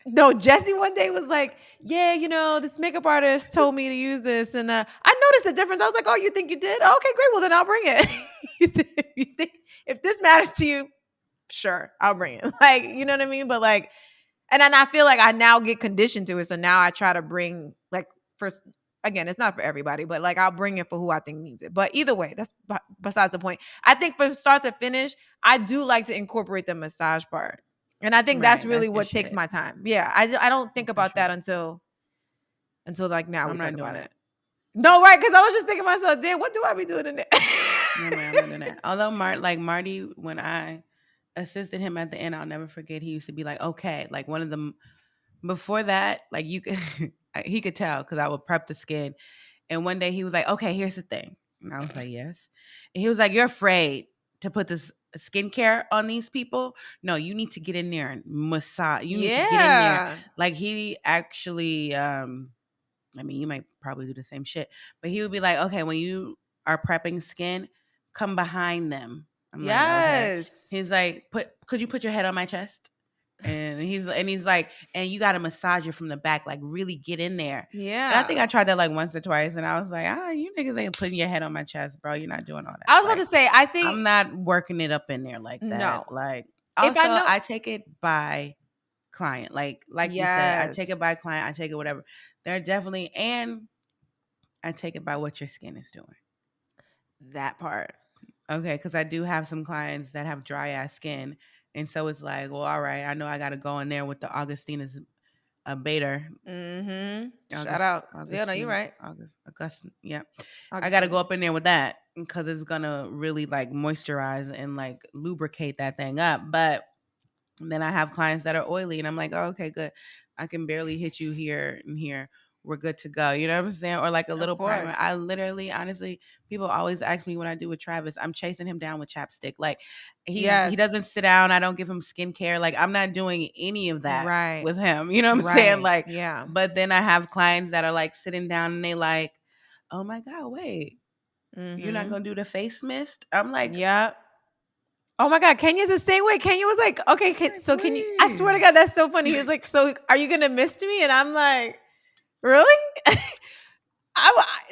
No, Jesse one day was like, "Yeah, this makeup artist told me to use this, and I noticed the difference." I was like, "Oh, you think you did? Okay, great. Well, then I'll bring it. you think if this matters to you, sure, I'll bring it." Like, you know what I mean? But like, and then I feel like I now get conditioned to it, so now I try to bring like first. Again, it's not for everybody, but like I'll bring it for who I think needs it. But either way, that's besides the point. I think from start to finish, I do like to incorporate the massage part. And I think that's Right. really That's your what takes shit. my time. Yeah, I don't think That's your about that shit. until like now we I'm talk not about doing it. it. No, right? Because I was just thinking to myself, damn, what do I be doing in there? No, man, I'm not doing that. Although Marty, when I assisted him at the end, I'll never forget. He used to be like, "Okay," like one of them. Before that, like you could, he could tell because I would prep the skin. And one day he was like, "Okay, here's the thing," and I was like, "Yes." And he was like, "You're afraid to put this skincare on these people. No, you need to get in there and massage. You need to get in there." Yeah. Like he actually, I mean, you might probably do the same shit, but he would be like, okay, when you are prepping skin, come behind them. I'm like, okay. Yes. He's like, could you put your head on my chest? And he's like, and you got to massage it from the back, like really get in there. And I think Yeah. I tried that like once or twice, and I was like, you niggas ain't putting your head on my chest, bro. You're not doing all that. I was about Like, to say, I I'm think not working it up in there like that. no. Like, If I also, know, I take it by client. Like you said, I take it by yes, client. I take it whatever. They're definitely and I take it by what your skin is doing. that part. Okay, because I do have some clients that have dry ass skin, and so it's like, well, all right, I know I got to go in there with the Augustina's Bader, Mm-hmm. Shout out. Yeah, no, you're right. August, yeah, I got to go Augustine. up in there with that because it's gonna really like moisturize and like lubricate that thing up, but and then I have clients that are oily, and I'm like, oh, okay, good. I can barely hit you here and here. We're good to go. You know what I'm saying? Or like a Of little primer. course. I literally, honestly, people always ask me what I do with Travis. I'm chasing him down with chapstick. Like he Yes. doesn't sit down. I don't give him skincare. Like I'm not doing any of that Right. with him. You know what I'm saying? Right. Like, Yeah. but then I have clients that are like sitting down and they like, oh my God, wait, you're not Mm-hmm. gonna do the face mist? I'm like, Yep. Oh my God, Kenya's the same way. Kenya was like, okay, Like, so can you? I swear to please. God, that's so funny. He was like, so are you gonna miss me? And I'm like, really? It'd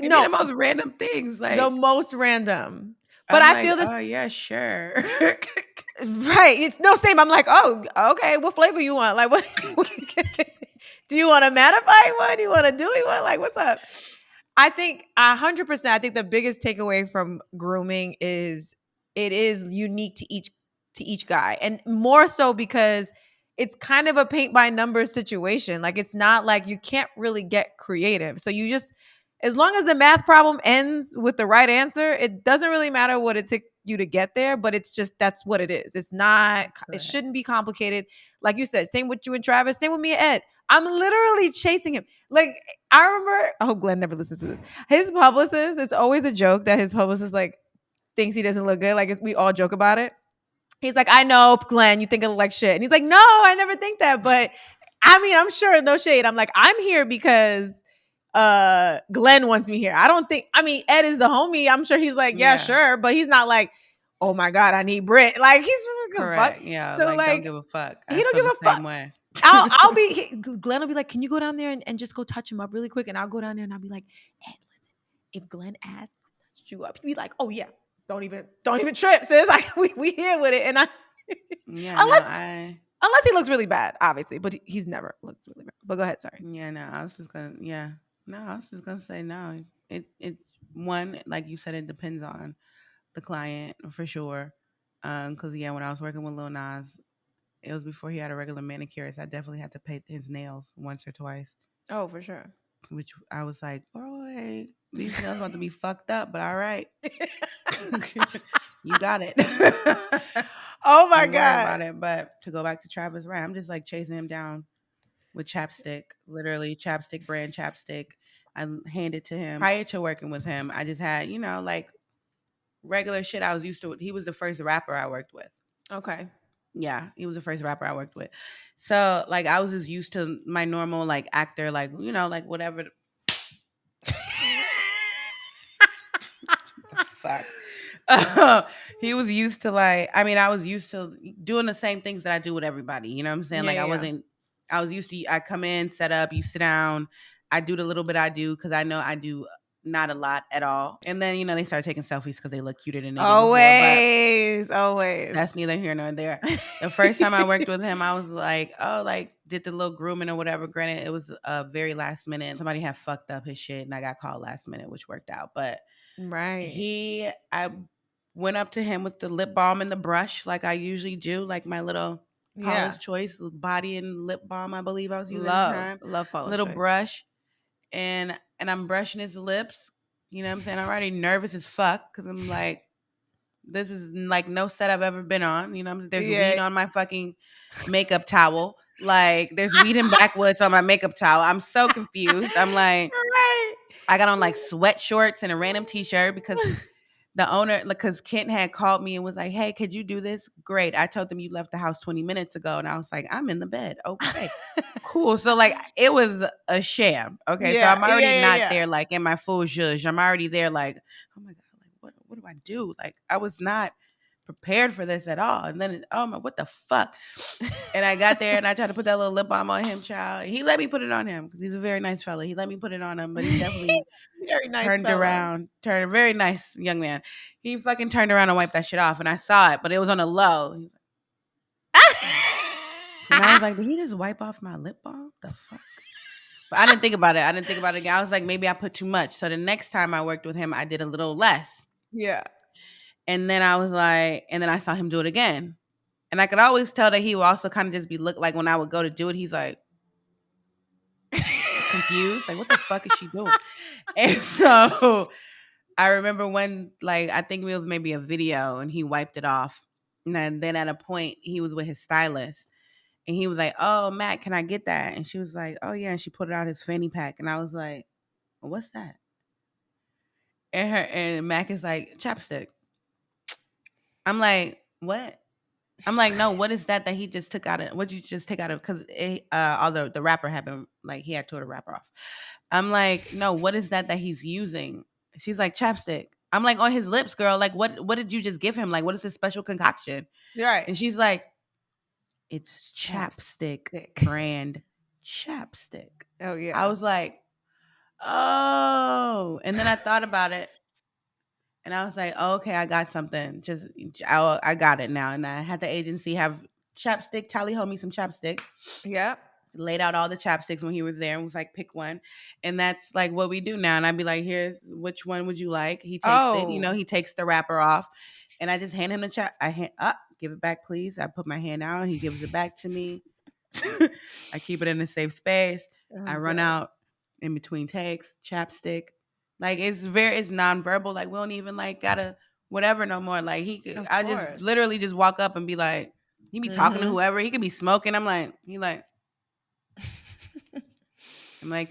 be the No, most random things. the Like, most random. But I'm I like, feel this oh yeah, sure. right. It's no same. I'm like, oh, okay. What flavor you want? Like, what? Do you want a mattifying one? Do you want a dewy one? Like, what's up? I think 100%. I think the biggest takeaway from grooming is it is unique to each guy, and more so because it's kind of a paint by numbers situation. Like, it's not like you can't really get creative. So you just, as long as the math problem ends with the right answer, it doesn't really matter what it took you to get there. But it's just that's what it is. It's not. It Correct. shouldn't be complicated. Like you said, same with you and Travis. Same with me and Ed. I'm literally chasing him. Like I remember, I hope Glenn never listens to this. His publicist, it's always a joke that his publicist like thinks he doesn't look good. Like we all joke about it. He's like, I know, Glenn, you think I look like shit. And he's like, no, I never think that. But I mean, I'm sure, no shade. I'm like, I'm here because Glenn wants me here. I don't think, I mean, Ed is the homie. I'm sure he's like, yeah, Yeah. sure. But he's not like, oh my God, I need Brit. Like, he's really give a fuck. Correct. Yeah. So Like, don't like give a fuck. he I don't feel give the a fuck. same way. I'll be Glenn will be like, can you go down there and just go touch him up really quick? And I'll go down there and I'll be like, Ed, listen, if Glenn asks, I touched you up. He'd be like, oh yeah, don't even trip, sis. Like we here with it. And I Yeah. No. unless unless he looks really bad, obviously, but he's never looked really bad. But go ahead, sorry. Yeah. No. I was just gonna. Yeah. No. I was just gonna say no. It. One, like you said, it depends on the client for sure. Because yeah, when I was working with Lil Nas, it was before he had a regular manicurist. I definitely had to paint his nails once or twice, Oh, for sure. which I was like, boy, these nails about to be fucked up, but all right. You got it. Oh my Don't worry God. about it. But to go back to Travis, right? I'm just like chasing him down with chapstick, literally chapstick brand chapstick. I handed to him prior to working with him. I just had, like regular shit I was used to. He was the first rapper I worked with. Okay. Yeah, he was the first rapper I worked with. So like I was just used to my normal like actor, like, like whatever the fuck. He was used to like, I mean, I was used to doing the same things that I do with everybody. You know what I'm saying? Yeah, Like yeah, I was used to, I come in, set up, you sit down, I do the little bit I do because I know I do not a lot at all. And then, they start taking selfies because they look cuter than they did before. But always, always. that's neither here nor there. The first time I worked with him, I was like, oh, like did the little grooming or whatever. Granted, it was very last minute. Somebody had fucked up his shit and I got called last minute, which worked out. But Right. I went up to him with the lip balm and the brush like I usually do, like my little Yeah. Paula's Choice body and lip balm, I believe I was using at the Love. time. Love Paula's Little Choice. brush. And I'm brushing his lips. You know what I'm saying? I'm already nervous as fuck because I'm like, this is like no set I've ever been on. You know, there's Yeah. weed on my fucking makeup towel. Like there's weed and backwoods on my makeup towel. I'm so confused. I'm like, Right. I got on like sweat shorts and a random t-shirt because the owner, because Kent had called me and was like, hey, could you do this? Great. I told them you left the house 20 minutes ago. And I was like, I'm in the bed. Okay, cool. So like it was a sham. Okay. So Yeah, I'm yeah, already yeah, not yeah. there like in my full zhuzh. I'm already there like, oh my God, like what do I do? Like I was not prepared for this at all. And then oh my, what the fuck? And I got there and I tried to put that little lip balm on him, child. He let me put it on him because he's a very nice fella. He let me put it on him, but he definitely Very nice turned fella. around, turned a very nice young man. He fucking turned around and wiped that shit off, and I saw it, but it was on a low. And I was like, did he just wipe off my lip balm? The fuck? But I didn't think about it. I didn't think about it again. I was like, maybe I put too much. So the next time I worked with him, I did a little less. Yeah. And then I was like, and then I saw him do it again. And I could always tell that he would also kind of just be look like when I would go to do it, he's like confused. Like, what the fuck is she doing? And so I remember when, like, I think it was maybe a video and he wiped it off. And then at a point, he was with his stylist and he was like, oh, Matt, can I get that? And she was like, oh, yeah. And she put it out his fanny pack. And I was like, well, what's that? And Mac is like, chapstick. I'm like, what? I'm like, no, what is that he just took out of? What you just take out of? Because although the rapper had been like he had tore the rapper off. I'm like, no, what is that he's using? She's like chapstick. I'm like, on his lips, girl. Like, what did you just give him? Like, what is this special concoction? You're right. And she's like, it's chapstick Chapstick. brand chapstick. Oh I yeah. was like, oh. And then I thought about it and I was like, oh, okay, I got something. Just, I got it now. And I had the agency have chapstick, tally ho me some chapstick. Yep. Laid out all the chapsticks when he was there and was like, pick one. And that's like what we do now. And I'd be like, here's which one would you like? He takes it, Oh. he takes the wrapper off. And I just hand him the give it back, please. I put my hand out, he gives it back to me. I keep it in a safe space. I I'm run dead. out in between takes, chapstick. Like it's nonverbal. Like we don't even like gotta whatever no more. Like Of I just course. literally just walk up and be like, he be talking to Mm-hmm. whoever. He could be smoking. I'm like,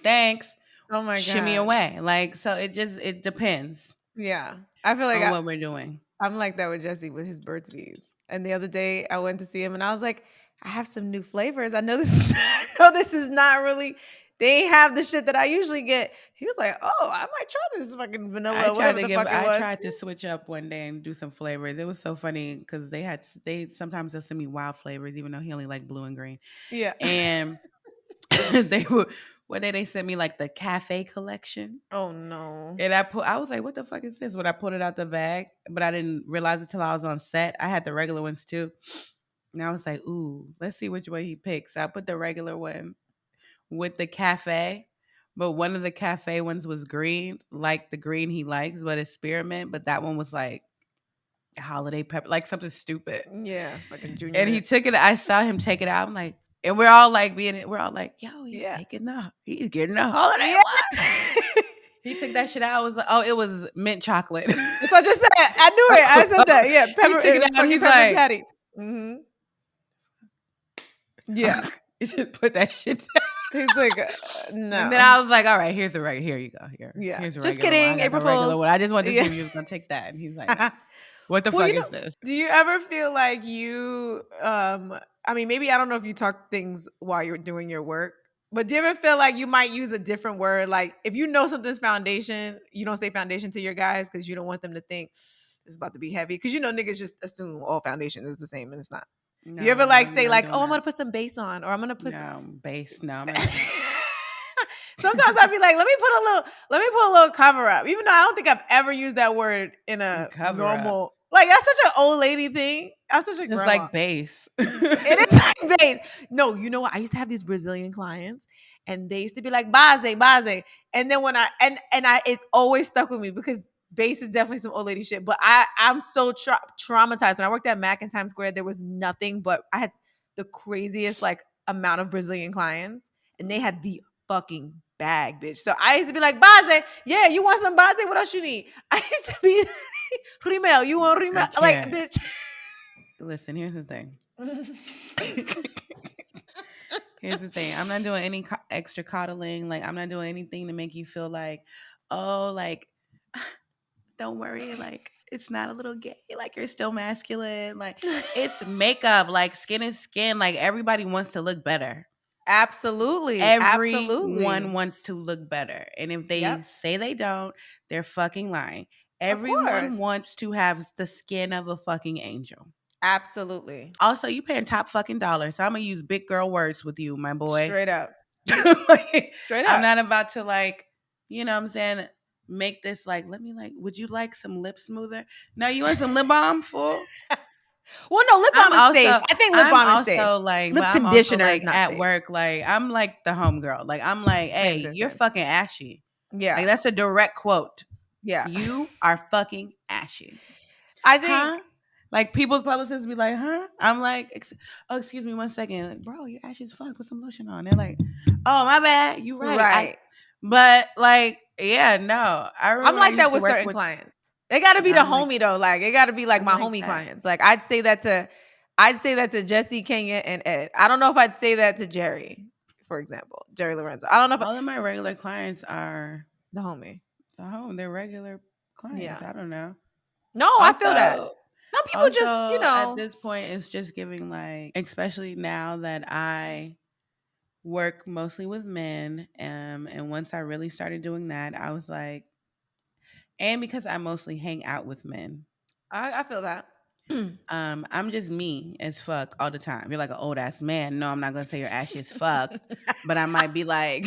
thanks. Oh my Shimmy God. away. Like, so it depends Yeah. I feel like on what we're doing. I'm like that with Jesse with his Burt's Bees. And the other day I went to see him and I was like, I have some new flavors. I know this is I know this is not really they ain't have the shit that I usually get. He was like, oh, I might try this fucking vanilla, whatever the fuck it I was. tried to switch up one day and do some flavors. It was so funny because they sometimes they'll send me wild flavors, even though he only like blue and green. Yeah. And they were one day they sent me like the cafe collection. Oh no. And I was like, what the fuck is this? When I pulled it out the bag, but I didn't realize it till I was on set. I had the regular ones too. And I was like, ooh, let's see which way he picks. So I put the regular one with the cafe, but one of the cafe ones was green, like the green he likes, but it's spearmint. But that one was like holiday pepper, like something stupid. Yeah, fucking junior And he mint. took it. I saw him take it out. I'm like, and we're all like we're all like, yo, Yeah. he's getting the holiday Yeah. one. He took that shit out. I was like, oh, it was mint chocolate. That's what I just said. I knew it. I said that. Yeah, He pepper. took It it was out. And fucking he's peppermint like, patty. Yeah. he just put that shit. He's like, And then no. I was like, all right, here's the regular. Here you go. Yeah. Here's a Just regular one. I kidding. got April the regular one. Fools. I just wanted to see Yeah. if you was gonna take that. And he's like, no. What the Well, fuck is this? do you ever feel like you I mean, maybe I don't know if you talk things while you're doing your work, but do you ever feel like you might use a different word? Like if you know something's foundation, you don't say foundation to your guys because you don't want them to think it's about to be heavy. Cause you know niggas just assume all foundation is the same and it's not. Do you ever No, like I'm say not like, doing oh, I'm that. gonna put some base on, or I'm gonna put No, base. No, I'm not doing that. Sometimes I'd be like, let me put a little cover up. Even though I don't think I've ever used that word in a Cover up. normal like that's such an old lady thing. I'm such a It's grandma. like base. It is like base. No, you know what? I used to have these Brazilian clients and they used to be like base, base. And then when I it always stuck with me because base is definitely some old lady shit. But I'm so traumatized. When I worked at Mac in Times Square, there was nothing but I had the craziest like amount of Brazilian clients and they had the fucking bag, bitch. So I used to be like, base, yeah, you want some base? What else you need? I used to be Rimel, you want I Rimel? Like, can't. bitch. Listen, here's the thing. Here's the thing. I'm not doing any extra coddling. Like, I'm not doing anything to make you feel like, oh, like, don't worry. Like, it's not a little gay. Like, you're still masculine. Like, it's makeup. Like, skin is skin. Like, everybody wants to look better. Absolutely. Everyone Absolutely. wants to look better. And if Yep. they say they don't, they're fucking lying. Of Everyone course. wants to have the skin of a fucking angel. Absolutely. Also, you paying top fucking dollar. So I'm gonna use big girl words with you, my boy. Straight up. Like, Straight I'm up. not about to like, what I'm saying, make this like, let me like, would you like some lip smoother? No, you want some lip balm, fool? Well, no, lip balm is safe. I think lip I'm balm is safe. also like, but Lip I'm also conditioner is like not at safe. work, like I'm like the homegirl. Like I'm like, Same, hey, same, you're same. fucking ashy. Like Yeah. that's a direct quote. Yeah. You are fucking ashy. I Huh? think Like people's publicists be like, huh? I'm like, oh, excuse me one second. Like, bro, you're ashy as fuck. Put some lotion on. They're like, oh, my bad. You right. right. But like, yeah, no. I remember I'm when I like that used to with work certain with, clients. They gotta be the I'm like, homie though. Like it gotta be like I'm my like homie that. clients. Like I'd say that to Jesse, Kenya, and Ed. I don't know if I'd say that to Jerry, for example. Jerry Lorenzo. I don't know if All of my regular clients are the homie. so home. They're regular clients. Yeah. I don't know. No, I feel that. Also, Some people just, also at this point, it's just giving like, especially now that I work mostly with men, and once I really started doing that, I was like, and because I mostly hang out with men. I feel that. I'm just me as fuck all the time. You're like an old ass man. No, I'm not gonna say you're ashy as fuck, but I might be like,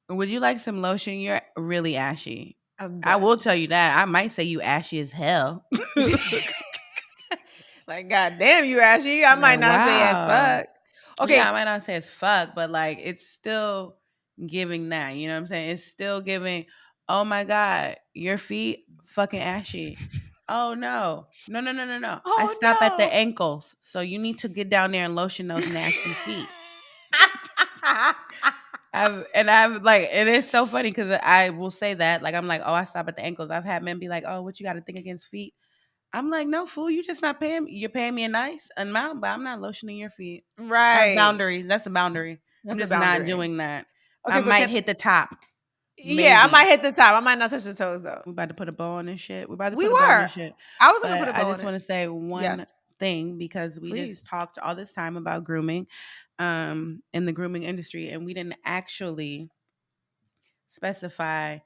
would you like some lotion? You're really ashy. I'm I dead. will tell you that. I might say you ashy as hell. Like, God damn, you ashy. I Like, might not say as wow. fuck. Yeah, I Okay. might not say it's fuck, but like it's still giving that. You know what I'm saying? It's still giving, oh my God, your feet fucking ashy. Oh no. No, no, no, no, no. I stop at the Oh ankles. So you need to get down there and lotion those nasty feet. no. I've like, it is so funny because I will say that. Like I'm like, oh, I stop at the ankles. I've had men be like, oh, what you got to think against feet? I'm like, no, fool, you just not paying me. You're paying me a nice amount, but I'm not lotioning your feet. I have Right. boundaries. That's a boundary. I'm That's a just not boundary. doing that. I Okay, but might can hit the top. yeah, I might Maybe. hit the top. I might not touch the toes though. We about to put a bow on this shit. We about to We put a bow on were. this shit. I was gonna put But a I bow on just it. want to say one Yes, thing because we just please. talked all this time about grooming in the grooming industry and we didn't actually specify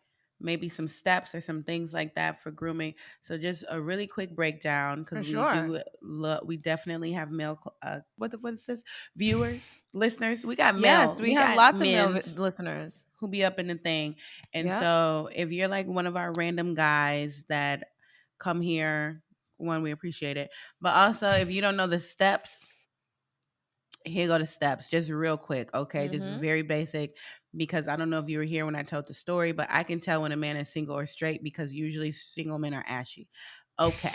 maybe some steps or some things like that for grooming. So just a really quick breakdown For because we sure. do we definitely have male what is this viewers listeners Yes, we we have got lots of male men's listeners. who be up in the thing. And Yep. so if you're like one of our random guys that come here, one, we appreciate it. But also if you don't know the steps, here go the steps, just real quick, okay? Just Mm-hmm. very basic because I don't know if you were here when I told the story, but I can tell when a man is single or straight because usually single men are ashy. Okay.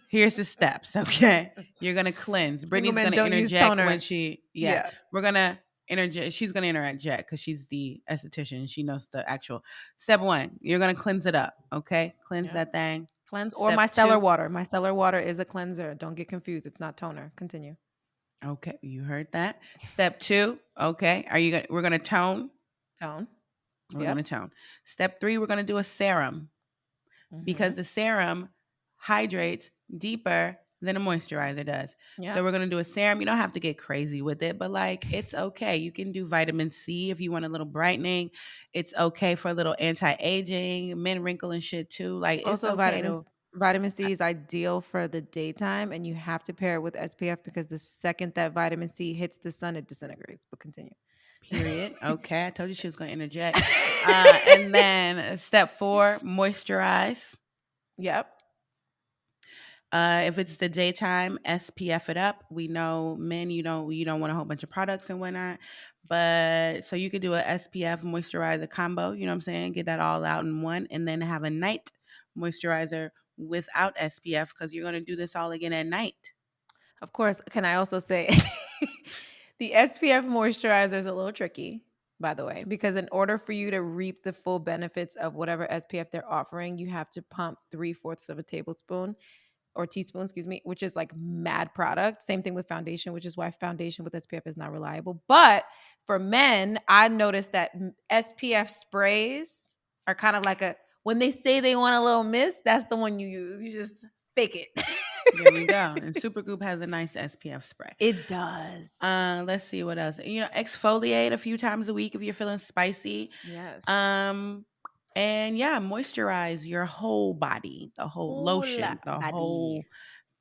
Here's the steps, okay? You're gonna cleanse. Single Brittany's men gonna don't use interject when toner. she, yeah, Yeah. we're gonna interject. She's gonna interject because she's the esthetician. She knows the actual step one. You're gonna cleanse it up, okay? Cleanse Yep. that thing. Cleanse or Step my cellar two, water. My cellar water is a cleanser. Don't get confused. It's not toner. Continue. okay, you heard that. Step two, okay. Are you gonna? We're gonna tone. Tone. We're Yep. gonna tone. Step three, we're gonna do a serum Mm-hmm. because the serum hydrates deeper than a moisturizer does. So Yep. we're gonna do a serum. You don't have to get crazy with it, but like it's okay. You can do vitamin C if you want a little brightening. It's okay for a little anti-aging, men wrinkle and shit too. Like it's Also, okay to vitamin C is ideal for the daytime, and you have to pair it with SPF because the second that vitamin C hits the sun, it disintegrates. But continue. period. Okay, I told you she was gonna interject. And then step four, moisturize. Yep. If it's the daytime, SPF it up. We know men, you don't want a whole bunch of products and whatnot, but so you could do a SPF moisturizer combo. You know what I'm saying? Get that all out in one, and then have a night moisturizer without SPF because you're gonna do this all again at night. Of course, can I also say the SPF moisturizer is a little tricky, by the way, because in order for you to reap the full benefits of whatever SPF they're offering, you have to pump 3/4 of a tablespoon or teaspoon, excuse me, which is like mad product. Same thing with foundation, which is why foundation with SPF is not reliable. But for men, I noticed that SPF sprays are kind of like a when they say they want a little mist, that's the one you use. You just fake There we it. go. And Supergoop has a nice SPF spray. It does. Let's see what else. Exfoliate a few times a week if you're feeling spicy. Yes. Um, and yeah, moisturize your whole body, the whole Whole lotion, the body. whole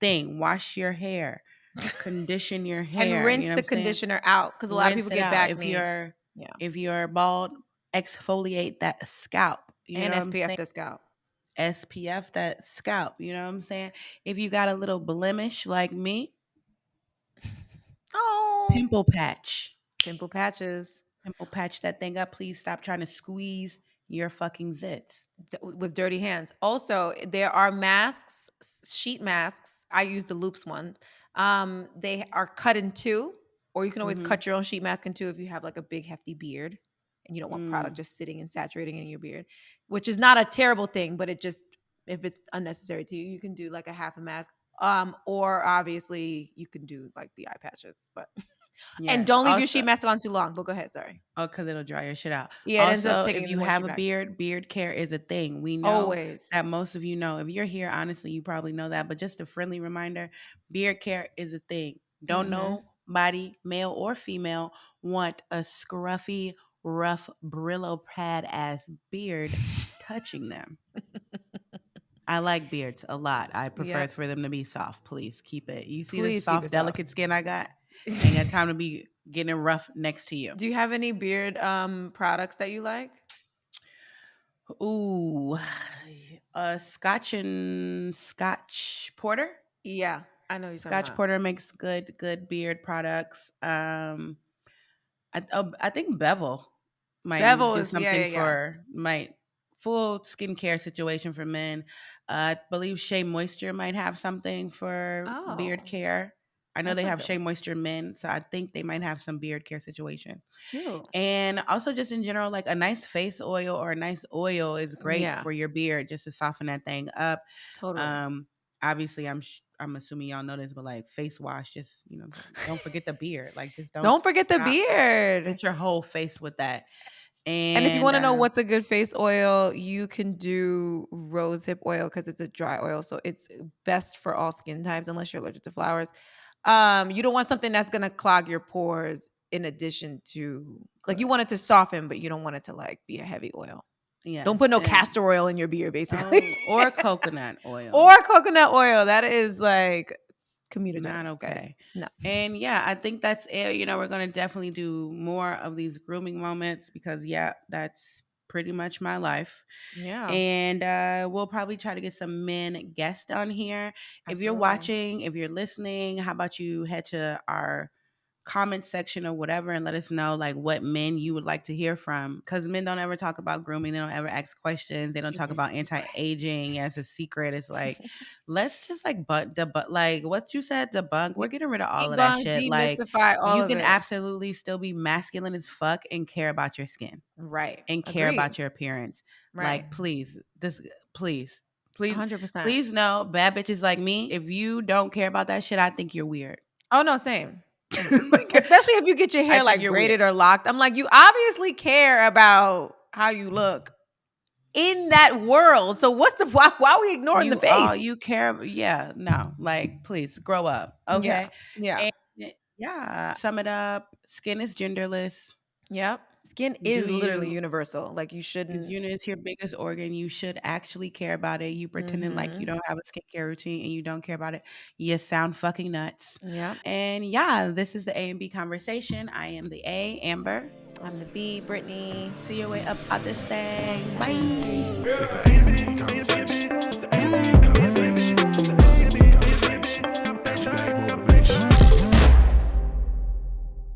thing. Wash your hair, condition your And hair. You rinse know what the I'm saying? conditioner out because a lot of Rinse people it get out. back If me. you're Yeah. if you're bald, exfoliate that scalp. You And know what I'm SPF saying? the scalp. SPF that scalp. You know what I'm saying? If you got a little blemish like me, Oh. pimple patch. Pimple patches. Pimple patch that thing up. Please stop trying to squeeze your fucking zits. With dirty hands. Also, there are masks, sheet masks. I use the loops one. They are cut in two, or you can always Mm-hmm. cut your own sheet mask in two if you have like a big hefty beard and you don't want product Mm. just sitting and saturating in your beard, which is not a terrible thing, but it just if it's unnecessary to you, you can do like a half a mask. Or obviously you can do like the eye patches, but and Yes. don't leave your sheet Also, mask on too long. But go ahead, sorry. oh, because it'll dry your shit out. Yeah, it ends up Also, if taking the you moisture have a back. beard, beard care is a thing. We know Always. that most of you know. If you're here, honestly, you probably know that. But just a friendly reminder, beard care is a thing. Don't Mm-hmm. nobody, male or female, want a scruffy, rough Brillo pad ass beard touching them. I like beards a lot. I prefer Yep. for them to be soft. Please keep it. You see this Please keep soft, it soft. delicate skin I got? Ain't got time to be getting rough next to you. Do you have any beard products that you like? Ooh, Scotch Porter. Yeah, I know what you're talking Scotch about. Porter makes good beard products. I think Bevel might Bevel do is yeah, something yeah, yeah. for might full skincare situation for men. I believe Shea Moisture might have something for beard Oh, care. I know that's they a have good Shea one. Moisture men, so I think they might have some beard care situation. Cute. And also, just in general, like a nice face oil or a nice oil is great Yeah, for your beard, just to soften that thing up. totally. Um, Obviously, I'm assuming y'all know this, but like face wash, just don't forget the beard. Like, just don't Don't forget the stop. beard. Hit your whole face with that. And if you And want to know what's a good face oil, you can do rosehip oil because it's a dry oil, so it's best for all skin types unless you're allergic to flowers. You don't want something that's gonna clog your pores in addition to like you correct. want it to soften, but you don't want it to like be a heavy oil. Don't put Yes, no and castor oil in your beard, basically. oh, or coconut oil. Or coconut oil. That is like comedogenic, Not guys. okay. No. And yeah, I think that's it. We're going to definitely do more of these grooming moments because, yeah, that's pretty much my life. Yeah, And we'll probably try to get some men guests on here. If you're absolutely. watching, if you're listening, how about you head to our comment section or whatever and let us know like what men you would like to hear from, because men don't ever talk about grooming, they don't ever ask questions, they don't It's talk a about secret. anti-aging as a secret. It's like, let's just like like what you said, debunk. We're getting rid of all of that Debunk, shit. Like, demystify all you of can it. absolutely still be masculine as fuck and care about your skin Right. and care Agreed. about your appearance. Right. Like, please, this, please, please, 100%. please know, bad bitches like me, if you don't care about that shit, I think you're weird. Oh, no, same. Like, Especially if you get your I hair think like you're weird. braided or locked. I'm like, you obviously care about how you look in that world. So what's the why are we ignoring the face? You care, yeah, no, like, please grow up, Yeah. okay? Yeah. And yeah, sum it up, skin is genderless. Yep. Skin Do is literally you universal. Like you Because shouldn't. it's your biggest organ, you should actually care about it. You pretending like you Mhm. don't have a skincare routine and you don't care about it. You sound fucking nuts. Yep. And yeah, this is the A and B conversation. I am the A, Amber. I'm the B, Brittany. See your way up out this Love thing. you too. Bye. It's an A and B conversation.